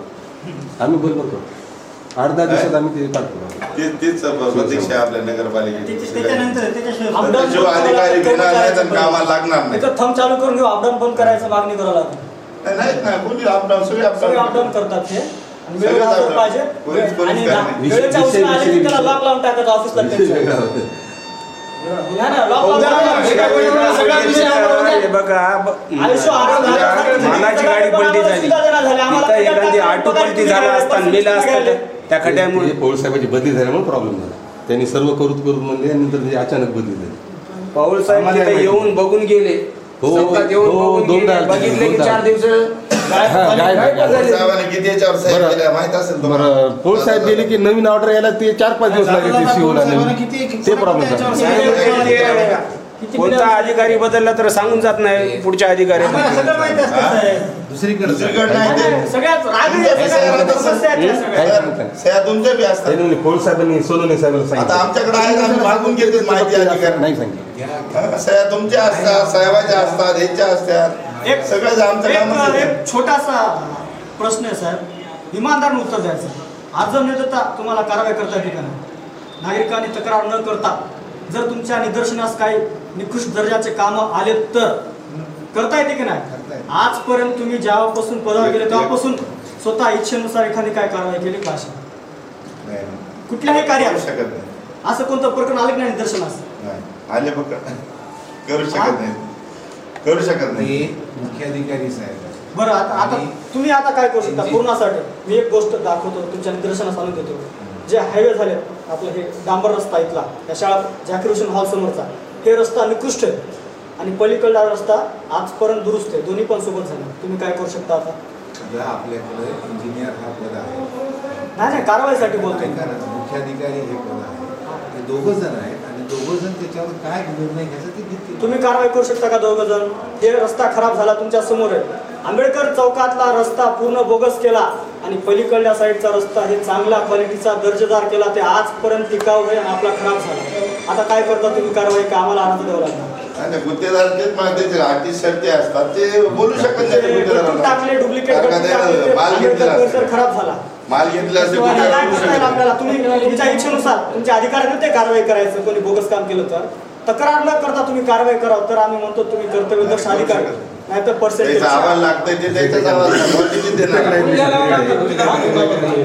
आम्ही बरोबर करतो. 8-10 दिवसात आम्ही ते पाठवतो. तेच प्रतीक्षा आहे आपल्या नगरपालिकेची. त्याच्यानंतर त्याच्याशिवाय अपडाऊन जो अधिकारी घेणार नाही तर कामाला लागणार नाही. इथं थंब चालू करून घेऊ, अपडाऊन बंद करायचं मागणी करावं लागेल. नाहीत ना कोणी अपडाऊन सगळे सगळे अपडाऊन अपडाऊन करतात ते. आणि सगळे वेळ updown. पाहिजे कोणीच आणि करत वेळेच्या उशिरा आले की त्याला लॉक लावून टाकायचं ऑफिसला विषय वेगळा होता. नाही ना, लॉक लावून टाकायचं. सगळा विषय हे बघा आयुष्य आराम झाला. मानाची गाडी पलटी झाली. तिथं एखादी ऑटो पलटी झाला असता मेला असता त्या खड्ड्यामुळे. हे पवार साहेबांची बदली झाल्यामुळे प्रॉब्लेम झाला. त्यांनी सर्व करूत म्हणले आणि नंतर ते अचानक बदली झाली. पाऊल साहेब तिथे येऊन बघून गेले. हो, चौकात येऊन हो, बघून दोनदा गेले. बघितले की दोनदा. 4 दिवस साहेबांनी किती याच्यावर साहेब बरं. केल्या माहित असेल तुम्हाला. बरं पोळ साहेब गेले की नवीन ऑर्डर यायला ते 4-5 दिवस लागले ते सीओला नवीन. ते प्रॉब्लेम झाला. कोणता अधिकारी बदलला तर सांगून जात नाही पुढच्या अधिकारी. आम्हाला सगळं माहिती असतं साहेब. दुसरीकडे दुसरीकडे नाही ते. सगळ्यात राग येतो, सगळ्यात समस्या आहेत त्या सगळ्या. सह्या तुमच्या बी असतात. त्यांनी पोळ साहेबांनी सोनवणे साहेबांना आता सांगितलं. आमच्याकडे आहे आम्ही मागून घेतो माहिती अधिकारी. नाही सांगितलं. सह्या तुमच्या असतात, साहेबाच्या असतात, ह्याच्या असतात. एक सगळं आमचं कामच आहे. एक छोटासा प्रश्न आहे साहेब, इमानदार उत्तर द्यायचं. अर्ज न देता तुम्हाला कारवाई करता येते का नाही? नागरिकांनी तक्रार न करता जर तुमच्या निदर्शनास काही निकृष्ट दर्जाचे कामं आले तर करता येते की नाही? आजपर्यंत तुम्ही जेव्हापासून पदावर गेले तेव्हापासून स्वतः इच्छेनुसार एखादी काय कारवाई केली का? नाही, कुठल्याही कार्यात शकत नाही. असं कोणतं प्रकरण आलं की नाही निदर्शनास? नाही. आले बघा करू शकत नाही, करू शकत नाही. हे मुख्याधिकारी साहेब आहेत. बरं आता तुम्ही आता काय करू शकता पूर्णासाठी? मी एक गोष्ट दाखवतो, तुमच्या निदर्शनास आणून देतो. जे हायवे झाले आपलं हे डांबर रस्ता इथला या शाळा झाकीर हुसेन हॉल समोरचा, हे रस्ता निकृष्ट आहे आणि पलीकडला रस्ता आजपर्यंत दुरुस्त आहे. दोन्ही पण सोबत झाले. तुम्ही काय करू शकता आता? सध्या आपल्याकडे इंजिनियर हा पद आहे, नाही कारवाईसाठी बोलतोय. मुख्याधिकारी हे पद आहे. हे दोघं जण आहेत आणि दोघं जण त्याच्यावर काय निर्णय घ्यायचा ते घेतील. तुम्ही कारवाई करू शकता का दोघं जण? हे रस्ता खराब झाला तुमच्या समोर आहे. आंबेडकर चौकातला रस्ता पूर्ण बोगस केला आणि पलीकडल्या साईडचा रस्ता हे चांगल्या क्वालिटीचा दर्जेदार केला. ते आजपर्यंत टिकाऊ आहे आणि आपला खराब झाला. आता काय करता तुम्ही कारवाई? का आम्हाला अर्ज द्यावा लागणार? गुत्तेदार तेच मागते, अटी शर्ती असतात ते बोलू शकत नाही. टाकले डुप्लिकेट माल घेतला, खराब झाला, माल घेतला असेल आपल्याला तुम्ही तुमच्या इच्छेनुसार तुमच्या अधिकाऱ्याने ते कारवाई करायचं. कोणी बोगस काम केलं तर तक्रार न करता तुम्ही कारवाई करावं तर आम्ही म्हणतो तुम्ही कर्तव्यदक्ष अधिकारी, नाही तर पर्सेंटेज आवाज लागतंय ते त्याच्याच आवाज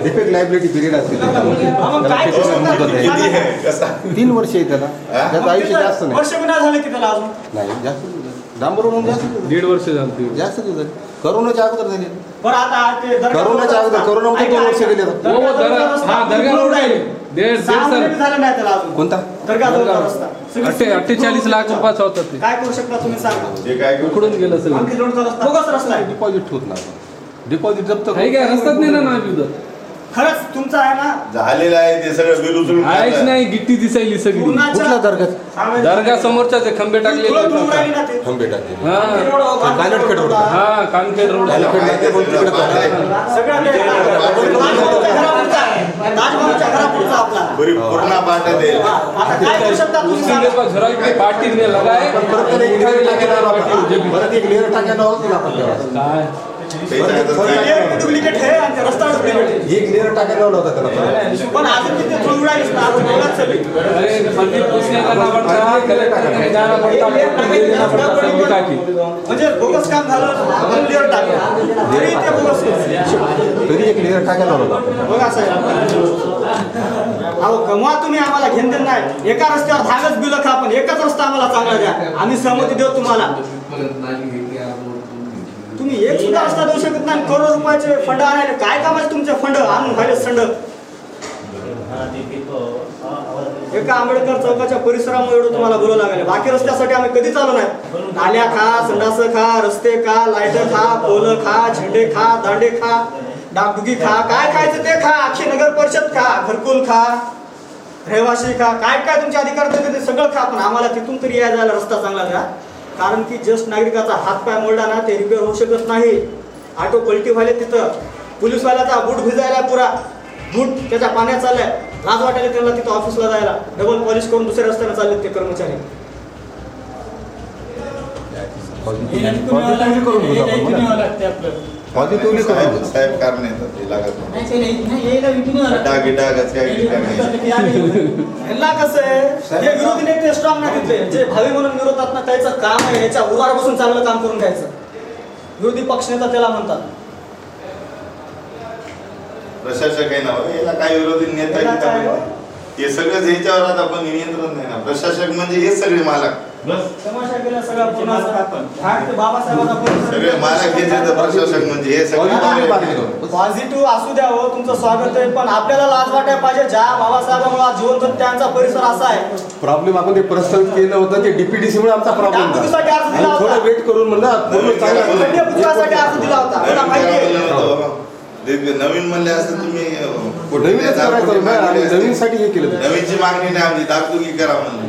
डिफेक्ट लायबिलिटी पिरियड असते 3 वर्ष आहे त्याला. त्याचं आयुष्य जास्त नाही. वर्ष बी नाही झाले की त्याला अजून नाही जास्त डांबर म्हणून जास्त 1.5 वर्ष झाली. जास्त दिवस करोनाच्या अगोदर झाले. बरं आता ते करोनाच्या अगोदर करोनामध्ये 2 वर्ष गेले. दर्गा रोड आहे. 1.5 झालं नाही त्याला अजून. कोणता? दर्गा रस्ता 48 लाख रुपयाचा होता ते. काय करू शकता तुम्ही सांगा? जे काय उकडून गेलं सगळं. आमची रोडचा रस्ता बोगस रस्ता आहे. डिपॉझिट होत नाही. डिपॉझिट जप्त काही काय रस्ताच नाही ना उधर. खरंच तुमचं आहे ना झालेलं आहे ते सगळं बिल उचलून काहीच नाही. गिट्टी दिसायली सगळी. कुठला दर्गा? दर्गा समोरचा ते खंबे टाकलेले. खंबे टाकले. कानखेड रोड. हा कानखेड रोड. पूर्ण पाठ दे. घरा इकडे पार्टी ने लगाए. काय डुप्लिकेट आहे आणि रस्ता डुप्लिकेट एक लेअर टाकायला लावला होता त्याला. पण अजून तिथे थोडी उडालीच ना, अजून बोलाच सगळी. अरे मंदिर पूछने का ना पड़ता, कलेक्टर ने जाना पड़ता, देना पड़ता सब टाकी. म्हणजे बोगस काम झालं म्हणून लेअर टाकलं तरी ते बोगस केलं. तरी एक लेअर टाकायला लावला होता. बघा साहेब, अहो कमवा तुम्ही, आम्हाला घेण देण नाही. एका रस्त्यावर 10च बिलं खा, पण एकच रस्ता आम्हाला चांगला द्या. आम्ही सहमती देऊ तुम्हाला. तुम्ही एक सुद्धा रस्ता देऊ शकत नाही. करोड रुपयाचे फंड आणायला काय कामाचे तुमचे फंड आणून व्हायले संड. एका आंबेडकर चौकाच्या परिसरामुळे एवढं तुम्हाला बोलावं लागेल. बाकी रस्त्यासाठी आम्ही कधीच आलो नाही. नाल्या खा, संडास खा, रस्ते खा, लाईट खा, पोल खा, झेंडे खा, दांडे खा, डागडुगी खा, काय खायचं ते खा. अख्खी नगर परिषद खा, घरकुल खा, रहिवासी खा, काय काय तुमचे अधिकार ते सगळं खा. पण आम्हाला तिथून तरी या जायला रस्ता चांगला द्या. कारण की ज्येष्ठ नागरिकाचा हातपाय मोडला ना ते रिपेअर होऊ शकत नाही. ऑटो पलटी व्हायला तिथं, पोलीसवाल्याचा बूट भिजायला, पुरा बूट त्याच्या पाण्यात चाललाय. लाज वाटायला त्यांना तिथं ऑफिसला जायला. डबल पॉलिश करून दुसऱ्या रस्त्याने चालले ते कर्मचारी. साहेब कारण येतात ते लागत ह्यांना कसं आहे, हे विरोधी नेते स्ट्रॉंग नाही तिथले. जे भावी म्हणून विरोधात ना त्याचं काम आहे याच्या उदार बसून चांगलं काम करून घ्यायचं. विरोधी पक्षनेता त्याला म्हणतात. प्रशासक आहे ना याला काय विरोधी नेता हे सगळं ह्याच्यावर आता पण नियंत्रण नाही ना. प्रशासक म्हणजे हे सगळे मालक. तमाशा केला सगळा पुन्हा बाबासाहेबांना सगळे मालक हेच आहेत. प्रशासक म्हणजे हे सगळे पॉझिटिव्ह असू द्या हो, तुमचं स्वागत आहे. पण आपल्याला लाज वाटायला पाहिजे. ज्या बाबासाहेबांमुळे जिवंत त्यांचा परिसर असा आहे. प्रॉब्लेम आपण ते प्रस्तावित केलं होतं ते डीपीडीसी मुळे आमचा प्रॉब्लेम झाला. थोडं वेट करून म्हणलं अर्ज दिला होता. मला माहिती आहे. नवीन म्हणले असं तुम्ही नवीनसाठी हे केलं. नवीनची मागणी नाही आमची. दागदुगी करा म्हणून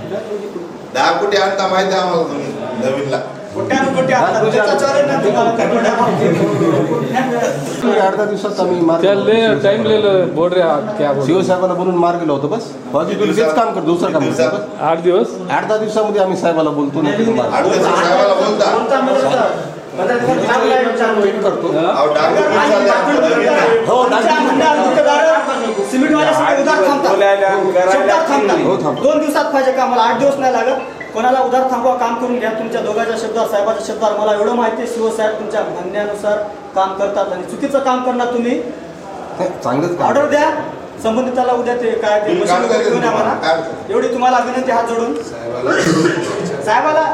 10 कोटी आणता माहिती आहे आम्हाला तुम्ही नवीनला. 8-10 दिवसात आम्ही टाइम बोल रहे शिवसाहेबांना बोलून मार्ग गेलो होतो. बस पॉझिटिव्ह तेच काम करतो, दुसरं काम करतो. 8 दिवस 8-10 दिवसामध्ये आम्ही साहेबाला बोलतो ना. साहेबाला बोलता करतो. दोन दिवसात पाहिजे का? मला 8 दिवस नाही लागत. कोणाला उधार थांबवा, काम करून घ्या. तुमच्या दोघांच्या शब्दावर, साहेबाच्या शब्दावर मला एवढं माहिती आहे शिवसाहेब तुमच्या म्हणण्यानुसार काम करतात आणि चुकीचं काम करणार तुम्ही. चांगलंच ऑर्डर द्या, संबंधिताला उद्या ते काय ते तुम्ही मशीन काम करायचं घेऊन या तुम्हाला. म्हणा. काय? एवढी तुम्हाला विनंती हात जोडून. साहेबाला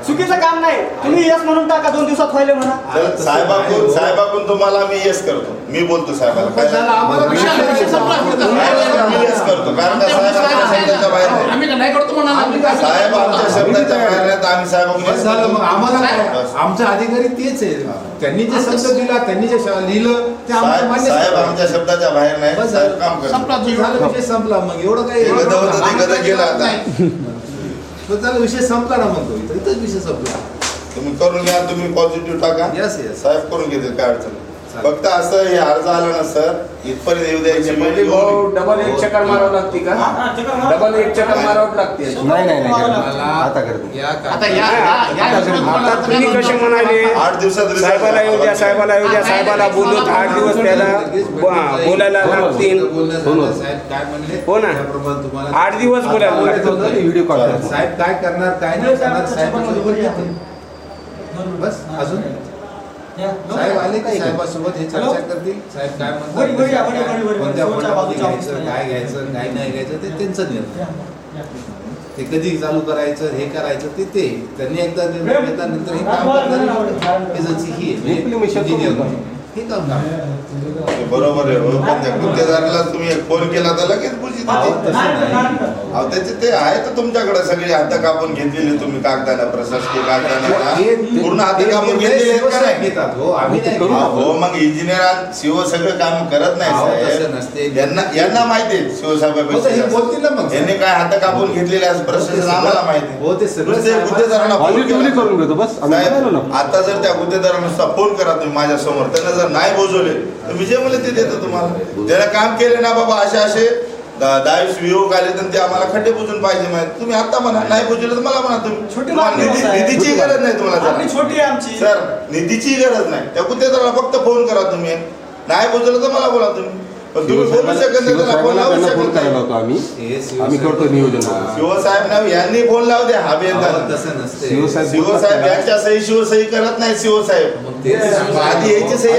चुकीचं काम नाही, तुम्ही यस म्हणून टाका, 2 दिवसात व्हायला म्हणा. तर साहेबाकडून तुम्हाला मी येस करतो. मी बोलतो साहेबाला काय आम्हाला विषय संपला पुढचा. मी येस करतो कारण का साहेब आमच्या शब्दाच्या बाहेर नाही. आम्ही नाही करतो म्हणा. साहेब आमच्या शब्दाच्या बाहेर नाही तर आम्ही बस साहेबांकडून झालं मग आम्हाला काय? बस. आमचा अधिकारी तेच आहे. त्यांनी जे शब्द दिला, त्यांनी जे लिहिलं ते आम्हाला मान्य साहेब करावं. आमच्या शब्दाच्या बाहेर नाही. बस साहेब झालं. काम करतात. संपला झालं, विषय संपला. मग एवढं काही ते गधं होतं ते गधं गेलं आता. बस झालं, विषय संपला ना म्हणतो. इथंच विषय संपला. तुम्ही करून घ्या, तुम्ही पॉझिटिव्ह टाका. Yes, yes. साहेब करून घेतील काय अडचण नाही. फक्त असं हे अर्ज आला ना सर इथपर्यंत येऊ द्यायची म्हणजे भाऊ डबल एक चक्कर मारावं लागते का? डबल एक चक्कर मारावं लागते. आता करते. आता तुम्ही कसे म्हणाले 8 दिवसात साहेबाला येऊ द्या, साहेबाला येऊ द्या, साहेबाला बोलून 8 दिवस त्याला बोलायला लागतील. साहेब काय म्हणले हो ना. त्याप्रमाणे तुम्हाला 8 दिवस बोलायला लागतील. Video conference. साहेब काय करणार काय नाही करणार साहेब बस अजून साहेब आले का साहेबासोबत हे चर्चा करतील. साहेब काय म्हणतात कोणत्या फंडामध्ये घ्यायचं, काय घ्यायचं, काय नाही घ्यायचं ते त्यांचं निर्णय. ते कधी चालू करायचं, हे करायचं ते त्यांनी एकदा निर्णय घेतल्यानंतर हे काम करणारी एजन्सी ही इंजिनियर हे काम करणार. बरोबर आहे हो. पण त्या गुत्तेदाराला तुम्ही एक फोन केला तर लगेच बुजी देते. अहो त्याचे ते आहे तर तुमच्याकडे सगळी हात कापून घेतलेली तुम्ही कागदाला प्रशासकीय कागदाला पूर्ण हात कापून घेतलेले आहेत का नाही? घेतात हो आम्ही नाही हो मग इंजिनियर सीओ सगळं काम करत नाही साहेब. यांना माहिती आहे सीओ साहेबांपेक्षा बोलतील ना मग यांनी काय हात कापून घेतलेले असं प्रशासन आम्हाला माहिती आहे. हो ते सगळं ते गुत्तेदाराला फोन केला. करून घेतो बस. साहेब आता जर त्या गुत्तेदाराला नुसता फोन करा तुम्ही माझ्या समोर, त्यांना जर नाही बोजवले तर मी जे म्हणले ते देतो तुम्हाला. त्याला काम केले ना बाबा असे 10 वियोग आले तर ते आम्हाला खड्डे बुजून पाहिजे माहिती. तुम्ही आता म्हणा नाही बुजवले तर मला म्हणा. छोटी तुम्ही निधीची गरज नाही तुम्हाला आपली छोटी आहे आमची. सर निधीची गरज नाही. त्या गुत्तेदाराला फक्त फोन करा तुम्ही. नाही बुजवलं तर मला बोला तुम्ही. पण तुम्ही बोलू शकत नाही त्याला फोन लावू शकत नाही. आम्ही करतो नियोजन. शिवसाहेब यांनी फोन लावू द्या हा तसं नसते. शिवसाहेब यांच्या सही शिवसही करत नाही. शिवसाहेब आधी यायची सही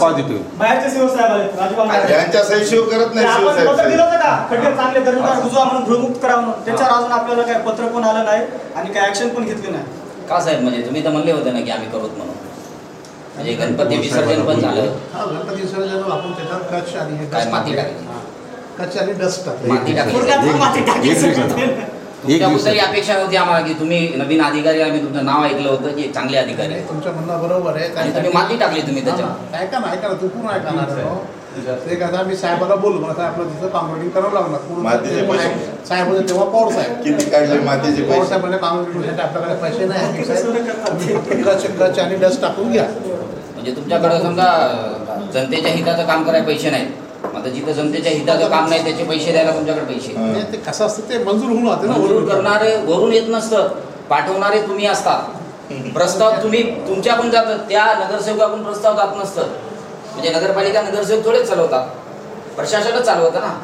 पॉझिटिव्ह. बाहेरचे सीओ साहेब आले, राजपाल महाराज. यांच्या सही शिव करत नाही आपण पत्र शिवसाहेब. दिलं होतं का खड्डे चांगले दर्जेदार बुजवा म्हणून धूळमुक्त करा म्हणून. त्याच्यावर अजून आपल्याला काय पत्र पण आलं नाही आणि काय ऍक्शन पण घेतली नाही. का साहेब म्हणजे तुम्ही तर म्हणले होते ना की आम्ही करूत म्हणून. म्हणजे गणपती विसर्जन पण झालं. गणपती विसर्जन आपण त्याच्यात कच्छ आणि हे काय माती टाकली? कच्छ आणि डस्ट टाकली. माती टाकली. थोडक्यात माती टाकली सगळं. तुमच्याबद्दल ही अपेक्षा होती आम्हाला की तुम्ही नवीन अधिकारी, आम्ही तुमचं नाव ऐकलं होतं की चांगले अधिकारी आहेत. तुमचं म्हणणं बरोबर आहे. आणि तुम्ही माती टाकली तुम्ही त्याच्यावर. ऐका ना तू पूर्ण ऐका ना. ते कसं मी साहेबाला बोललो मला साहेब आपलं तिथं कॉन्क्रिटिंग करावं लागणार. मातीचे पैसे. साहेब होते तेव्हा पवार साहेब किती काढले मातीचे पवार पैसे? साहेब म्हणजे कॉन्क्रिटिंगसाठी आपल्याकडे पैसे नाही. कच्छ आणि डस्ट टाकून घ्या. म्हणजे तुमच्याकडे समजा जनतेच्या हिताचं काम करायला पैसे नाहीत. आता जिथं जनतेच्या हिताचं काम नाही त्याचे पैसे द्यायला तुमच्याकडे पैसे. ते कसं असतं ते मंजूर होऊन जाते ना. मंजूर करणारे वरून येत नसतं, पाठवणारे तुम्ही असता. प्रस्ताव तुम्ही तुमच्याकडून जातात, त्या नगरसेवकाकडून प्रस्ताव जात नसतं. म्हणजे नगरपालिका नगरसेवक थोडेच चालवतात, प्रशासनच चालवतं ना.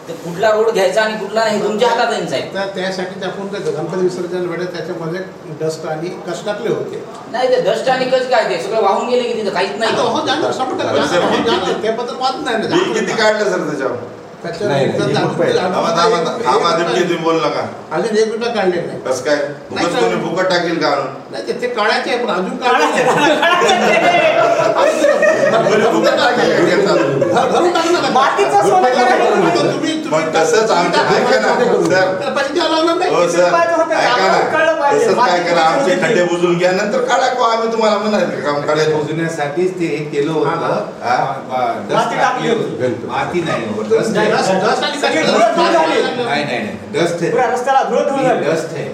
ते कुठला रोड घ्यायचा आणि कुठला नाही तुमच्या हातात आहे. त्यासाठी आपण ते गणपती विसर्जन वेळेस त्याच्यामध्ये डस्ट आणि कच टाकले होते. नाही ते डस्ट आणि कच काय ते सगळं वाहून गेले की तिथं काहीच नाही. ते बद्दल वाद नाही. बिल किती काढलं सर त्याच्यावर? तुम्ही बोलला का अजून 1 रुपया काढले नाही. कसं काय कोणी फुकट टाकेल का आणून? नाही ते काढायचे आहे पण अजून काढायचे मग तसंच आमच्या ऐका ना सर. हो सर ऐका ना तसंच काय करा आमचे खड्डे बुजून घ्या नंतर काढा का आम्ही तुम्हाला म्हणायचं काम काढायचं. बुजण्यासाठीच ते हे केलं होतं. डस्ट टाकली होती. माती नाही डस्ट आहे. नाही डस्ट आहे. रस्त्याला डस्ट आहे.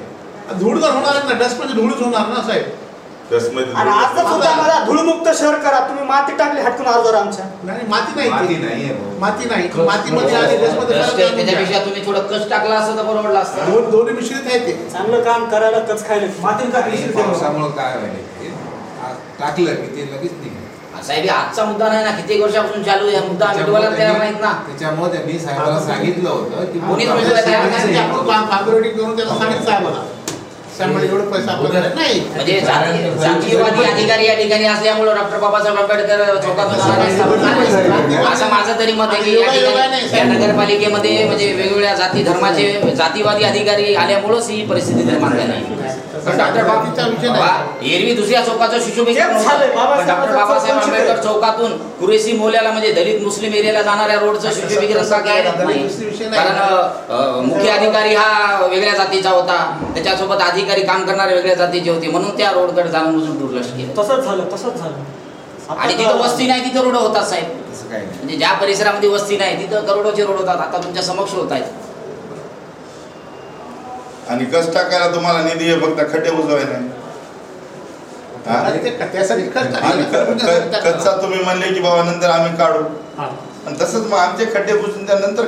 धूळ तर होणार ना. डस्ट म्हणजे धूळच होणार ना साहेब. आणि आजच सुद्धा मला धूळमुक्त शहर करा. तुम्ही माती टाकली हटकून अर्जवर आमच्या. नाही माती नाही. माती नाही माती नाही. मातीमध्ये आणि डस्टमध्ये त्याच्यापेक्षा तुम्ही थोडं कच टाकला असतं तर परवडलं असतं. दोन्ही मिश्रित आहे ते. चांगलं काम करायला कच खायला माती टाकली. पावसामुळे काय व्हायला टाकलं की ते लगेच निघेल. साहेब आजचा मुद्दा नाही ना, किती वर्षापासून चालू आहे मुद्दा. आम्ही तुम्हाला तयार नाहीत ना. त्याच्यामुळे त्यांनी साहेबाला सांगितलं होतं की कोणीच म्हणजे तयार नाही. आपण कॉन्क्रिटिंग करून त्याला सांगितलं साहेबाला. त्यामुळे एवढे पैसे आपल्याकडे नाही. म्हणजे जातीयवादी अधिकारी या ठिकाणी असल्यामुळे डॉक्टर बाबासाहेब आंबेडकर चौकातून असं माझं तरी मत आहे की या ठिकाणी या नगरपालिकेमध्ये म्हणजे वेगवेगळ्या जाती धर्माचे जातीवादी अधिकारी आल्यामुळेच ही परिस्थिती निर्माण झाली. डॉक्टर एरवी दुसऱ्या चौकाचं सुशोभीकरण होतं, डॉक्टर बाबासाहेब आंबेडकर चौकातून कुरेशी मोहल्ल्याला म्हणजे दलित मुस्लिम एरियाला जाणाऱ्या रोडचं सुशोभीकरण का केलं जात नाही? कारण मुख्य अधिकारी हा वेगळ्या जातीचा होता, त्याच्यासोबत अधिकारी काम करणारे वेगळ्या जातीचे होते, म्हणून त्या रोडकडे जाणून बुजून दुर्लक्ष केलं. तसंच झालं. आणि जिथं वस्ती नाही तिथं रोड होतात साहेब. म्हणजे ज्या परिसरामध्ये वस्ती नाही तिथं करोडोचे रोड होतात. आता तुमच्या समक्ष होत आहेत. आणि कष्ट टाकायला तुम्हाला निधी आहे, फक्त खड्डे बुजवाय नाही. कच्चा तुम्ही म्हणले की बाबा नंतर आम्ही काढू, आणि तसंच मग आमचे खड्डे बुजून त्यानंतर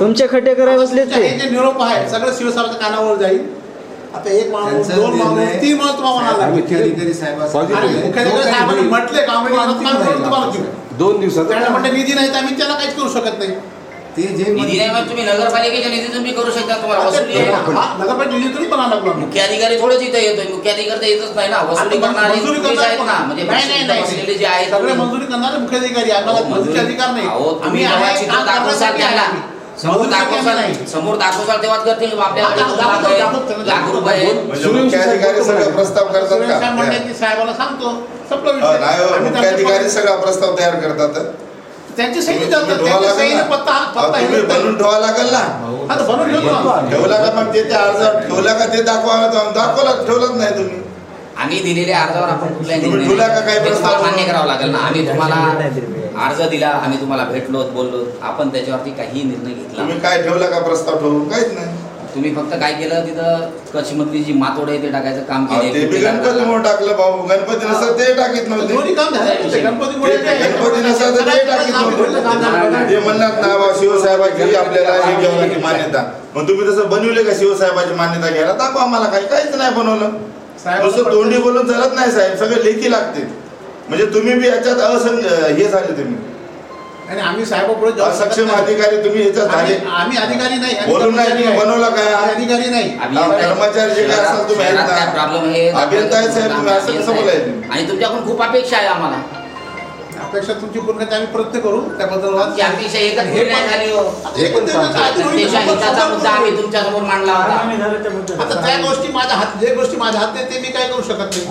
तुमचे खड्डे करायला बसले ते हे जे निरोप आहे सगळं शिवसाहेबांच्या कानावर जाईल. आता एक माणूस, दोन माणूस, 3 माणूस तुम्हाला म्हणाला. मुख्याधिकारी साहेबांनी म्हटले तुम्हाला 2 दिवसात म्हटलं निधी नाही तर आम्ही त्याला काहीच करू शकत नाही. ते जे निधी नाही मग तुम्ही नगरपालिकेच्या निधीतून बी करू शकता. तुम्हाला वसुली आहे ना. नगरपालिका निधीतून पण आणला मुख्य अधिकारी थोडेच इथं येतोय. मुख्य अधिकारी तर येतच नाही ना. वसुली करणारे तुम्हीच आहेत ना. म्हणजे बसलेले जे आहेत सगळे मंजुरी करणारे मुख्य अधिकारी, आम्हाला मंजुरीचे अधिकार नाही. तुम्ही जेव्हा चित्र दाखवसाल त्यांना समोर दाखवसाल तेव्हाच करतील आपल्याला लाख रुपये. म्हणजे मुख्य अधिकारी सगळा प्रस्ताव करतात का? साहेबाला सांगतो सगळं नाही, मुख्य अधिकारी सगळा प्रस्ताव तयार करतात. त्यांची सही तुम्ही बनवून ठेवा लागेल ना. ठेवला का मग ते अर्ज ठेवला का ते ठेवलाच नाही तुम्ही. आम्ही दिलेल्या अर्जावर आपण कुठलाही तुम्ही ठेवला का काही प्रस्ताव मान्य करावं लागेल ना. आम्ही तुम्हाला अर्ज दिला, आम्ही तुम्हाला भेटलो बोललो, आपण त्याच्यावरती काही निर्णय घेतला. तुम्ही काय ठेवला का प्रस्ताव ठेवून? काहीच नाही. तुम्ही फक्त काय केलं तिथं कच्छमधली जी मातोड आहे ते टाकायचं काम केलं. ते बी गणपतीमुळे टाकलं भाऊ. गणपती नसतं ते टाकीत नव्हते. गणपती नसतं तर ते टाकीत नव्हते. ते म्हणणार ना बा शिवसाहेबाची आपल्याला हे घ्यावं की मान्यता. मग तुम्ही तसं बनवले का शिवसाहेबाची मान्यता घ्यायला? दाखवा आम्हाला. काहीच नाही बनवलं. नुसतं तोंडी बोलून चालत नाही साहेब, सगळे लेखी लागते. म्हणजे तुम्ही बी याच्यात हे झाले. तुम्ही आणि आम्ही साहेबापुढे असक्षम अधिकारी तुम्ही याच्यात झाले. आम्ही अधिकारी नाही, बोलून नाही तुम्ही बनवला काय? अधिकारी नाही, कर्मचारी जे काय असाल तुम्ही अभियंता आहे साहेब. तुम्ही असं कसं बोलायचं? आणि तुमच्याकडून खूप अपेक्षा आहे आम्हाला. अपेक्षा तुमची पूर्ण आम्ही प्रयत्न करू. त्याबद्दल अपेक्षा एकच पूर्ण झाली हो. हिताचा मुद्दा आम्ही तुमच्या समोर मांडला होता. आता त्या गोष्टी माझ्या हात, जे गोष्टी माझ्या हात नाही ते मी काय करू शकत नाही.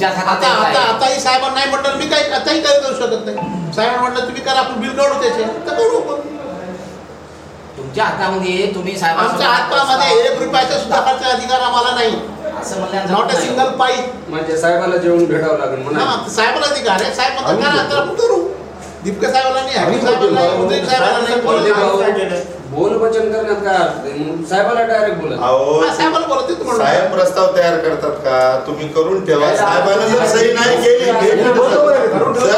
आताही साहेबांना नाही म्हटलं मी काय आताही काय करू शकत नाही. साहेब म्हटलं तुम्ही करा, आपण बिल काढू त्याचे तर करू आपण. तुमच्या हातामध्ये तुम्ही आमच्या हातामध्ये 1 रुपयाचा सुद्धा खर्च अधिकार आम्हाला नाही. असं म्हणल्यानंतर नॉट अ सिंगल पाईप. म्हणजे साहेबाला जेवून भेटावं लागेल म्हणा. साहेबाला अधिकार आहे. साहेब म्हणतात करा तर आपण करू. दीपके साहेबाला नाही, हरी साहेबाला नाही, उदय साहेबाला नाही. बोल वचन करण्यात काय अर्थ आहे? साहेबाला डायरेक्ट बोला. साहेबाला बोलत साहेब प्रस्ताव तयार करतात का? तुम्ही करून ठेवा. साहेबांना जर सही नाही केली,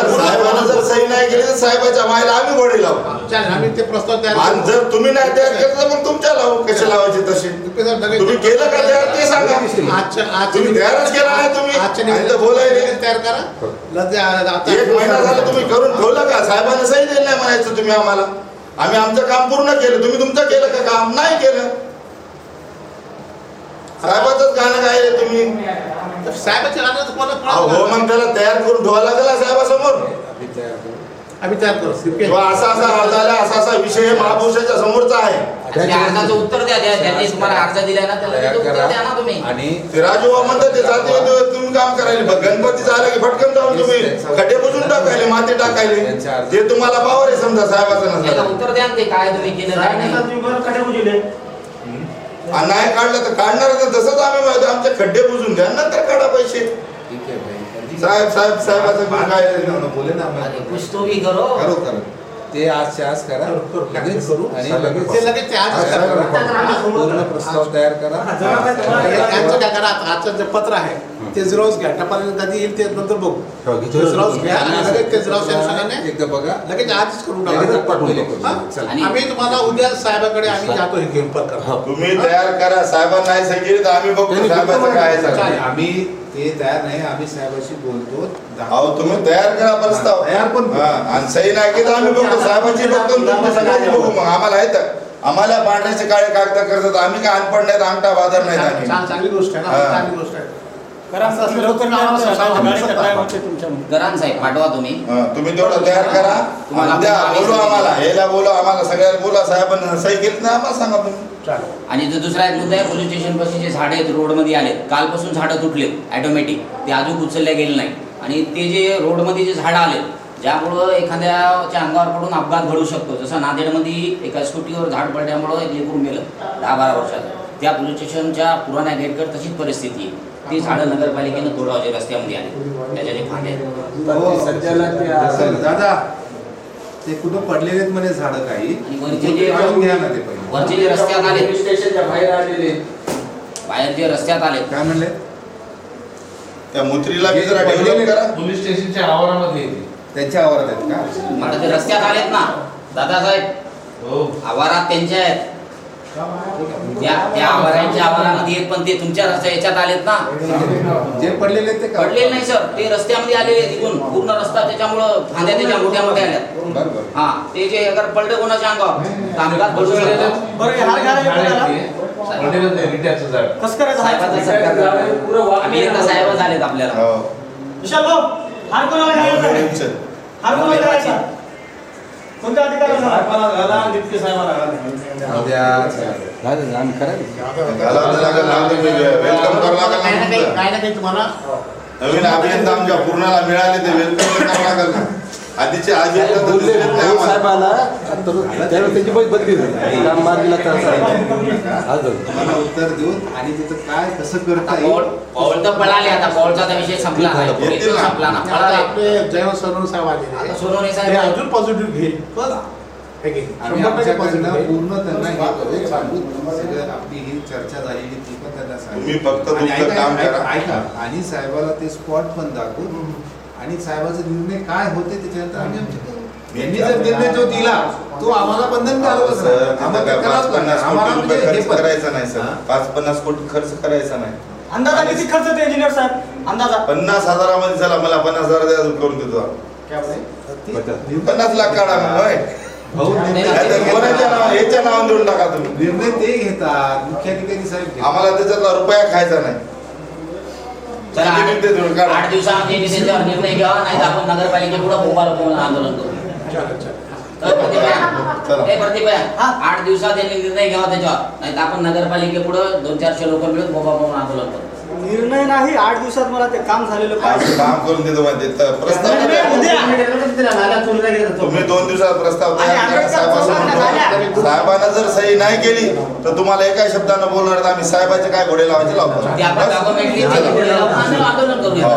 साहेबांना जर सही नाही केली तर साहेबाच्या मायला आम्ही गोडी लावू. आम्ही ते प्रस्ताव तयार. आणि जर तुम्ही नाही तयार केलं तर मग तुमच्या लावू. कसे लावायचे तसे? तुम्ही केलं का तयार ते सांगा. तुम्ही तयारच केला नाही तुम्ही बोलायला तयार करा. 1 महिना झाला तुम्ही करून ठेवलं का? साहेबांना सही दिली नाही म्हणायचं तुम्ही आम्हाला. आम्ही आमचं काम पूर्ण केलं, तुम्ही तुमचं केलं का काम? नाही केलं. साहेबाचंच गाणं काय तुम्ही साहेबाच्या गाणं हो मग त्याला तयार करून ठेवा लागेल साहेबासमोर. आम्ही तयार करू. असा असा विषय महापुरुषाच्या समोरचा आहे. अर्जाचं उत्तर द्या. त्यांनी तुम्हाला अर्ज दिलाय ना त्याला उत्तर द्या ना तुम्ही. आणि ते राजूबा म्हणतात ते जाते तुम्ही काम करायला. गणपती झाला की फटकन जाऊन तुम्ही खड्डे बुजून टाकायले, माती टाकायले. ते तुम्हाला पावर आहे समजा साहेबाचं नसलं. उत्तर द्या ते काय तुम्ही केलं नाही. नाही काढलं तर काढणार. तसंच आम्ही आमचे खड्डे बुजून द्या, नंतर काढा पैसे. साहेबाचं काय बोले ना कुछ तो भी करो. ते आज करा, लगेच करू आणि लगेच पूर्ण प्रस्ताव तयार करा. आजचं जे पत्र आहे ते झेरॉक्स घ्या. टपाल कधी येईल ते नंतर बघू. झेरॉक्स घ्या आणि लगेच ते झेरॉक्स एकदा बघा, लगेच आजच करून टाका. आम्ही तुम्हाला उद्या साहेबाकडे आम्ही जातो हे घेऊन पण करा. तुम्ही तयार करा. साहेबांना नाही सांगितलं तर आम्ही बघतो साहेबाचं काय आहे. आम्ही ते तयार नाही, आम्ही साहेबाशी बोलतो. अहो तुम्ही तयार करा प्रस्ताव. तयार पण आणि सही नाही केलं आम्ही बघतो साहेबांची बघतो, तुमच्या सगळ्यांची बघू. मग आम्हाला आहे तर आम्हाला पांढऱ्याचे काळे कागद करतात, आम्ही काय अनपड नाहीत, अंगठा बाजार नाहीत आम्ही. चांगली गोष्ट आहे ना, हा. चांगली गोष्ट आहे. गराम साहेब पाठवा तुम्ही. तुम्ही तेवढं तयार करा, द्या, बोलू आम्हाला, याला बोलू आम्हाला, सगळ्याला बोला, साहेबांना सही केली ना आम्हाला सांगा तुम्ही. आणि जो दुसरा एक मुद्दा आहे, पोलीस स्टेशन पाशी जे झाडे आहेत रोडमध्ये आलेत, कालपासून झाडं तुटलेत ऑटोमॅटिक, ते अजून उचलल्या गेले नाही. आणि ते जे रोडमध्ये जे झाडं आलेत, ज्यामुळं एखाद्याच्या अंगावर पडून अपघात घडू शकतो. जसं नांदेडमध्ये एका स्कूटीवर झाड पडल्यामुळं एक लेकरू मेलं 10-12 वर्षाचं. त्या पोलीस स्टेशनच्या पुराण्या गेटकडे तशीच परिस्थिती आहे. ती झाडं नगरपालिकेनं तोडावं जे रस्त्यामध्ये आले, त्याच्या जे फांद्या आहेत. दादा ते कुठं पडलेले आहेत म्हणे झाडं काही, आणि वरचे जे काढून घ्या ना ते पहिले. वरचे जे रस्त्यात आले, स्टेशनच्या बाहेर आलेले बाहेर जे रस्त्यात आले, काय म्हणले त्या मुत्रीला बी जरा डेव्हलप करा. पोलीस स्टेशनच्या आवारामध्ये येते. त्यांच्या आवारात आहेत का? मला ते रस्त्यात आलेत ना दादासाहेब, आवारात त्यांच्या आहेत. त्या आवारांच्या आवारामध्ये आहेत, पण ते तुमच्या रस्त्या याच्यात आलेत ना. जे पडलेले आहेत ते का? पडलेले नाही सर, ते रस्त्यामध्ये आलेले तिथून पूर्ण रस्ता, त्याच्यामुळं फांद्या त्याच्या मोठ्या मोठ्या आल्यात. बरोबर. हा, ते जे अगर पडलं कोणाच्या अंगावर कामगार घडू शकतं. बरं, हे हात घालायला कोणाला? कसं करायचं हात? साहेबांचा सरकार आम्ही एकदा साहेब झालेत आपल्याला. हो. विशाल भाऊ, हात कोणाला घालायचा? हात कोणाला घालायचा? कोणत्या अधिकाऱ्याला? वेलकम करावं काही ना लागेल. काही तुम्हाला नवीन अभियंता आमच्या पूर्णाला मिळाले ते वेलकम करावं लागेल ना. आधीचे अभियंता तर दिसलेच नाही आम्हाला. तुम्हाला उत्तर देऊन आणि तिथं काय कसं करता पॉल येईल. पॉल तर पळाले, आता पॉलचा तर विषय संपला आहे. येतील ना. संपला ना, पळाले. आपले जयवंत सोनवणे साहेब आलेले आता सोनवणे ते साहेब अजून पॉझिटिव्ह घेईल. बघा हे घे. आम्ही 100% आमच्याकडनं positive. पूर्ण त्यांना हे करू सांगू. सगळं आपली ही चर्चा झालेली ती पण त्यांना सांगू. तुम्ही फक्त आणि तुमचं ऐका, काम करा. ऐका आणि साहेबाला ते स्पॉट पण दाखवू आणि साहेबाचा निर्णय काय होते त्याच्यानंतर आम्ही आमचे करू. यांनी जर निर्णय जो दिला तो आम्हाला बंधन करावंच सर, नाही. तिथं आम्हाला काय करावंच 5-50 लागणार. आम्हाला कोटी म्हणजे रुपये हे खर्च पण करायचा नाही सर. 5-50 कोटी खर्च करायचा नाही. अंदाजा किती खर्च येतो इंजिनियर साहेब? अंदाजा 50,000 चला मला 50,000 द्या, अजून करून देतो. ती- 50 लाख काढा मग, होय. भाऊ, निर्णय नाहीतर कोणाच्या नाव याच्या नावाने देऊन टाका तुम्ही. निर्णय ते घेतात मुख्याधिकारी साहेब घेतात. आम्हाला त्याच्यातला रुपया खायचा नाही. चला, किती मिनिटं देऊन काढा. 8 दिवसामध्ये त्यांच्यावर निर्णय घ्यावा, नाही तर आपण नगरपालिकेपुढे बोंबाला आंदोलन करू. तर प्रतिभा 8 दिवसात त्यांनी निर्णय घ्यावा त्याच्यावर, नाही तर आपण नगरपालिकेपुढं 200-400 लोक मिळून बोंबा आंदोलन करू. निर्णय नाही, 8 दिवसात मला ते काम झालेलं पाहिजे. काम करून देतो माहिती तर प्रस्ताव निर्णय द्या. उद्या. तुम्ही 2 दिवसात प्रस्ताव आणि तयार करा. आंबेडकर साहेबांना साहेबांना जर सही नाही केली तर तुम्हाला एका शब्दानं बोलणार तर आम्ही साहेबाचे काय घोडे लावायचे लावतो. ते आपण डॉक्युमेंटली आंदोलन करूया. हो.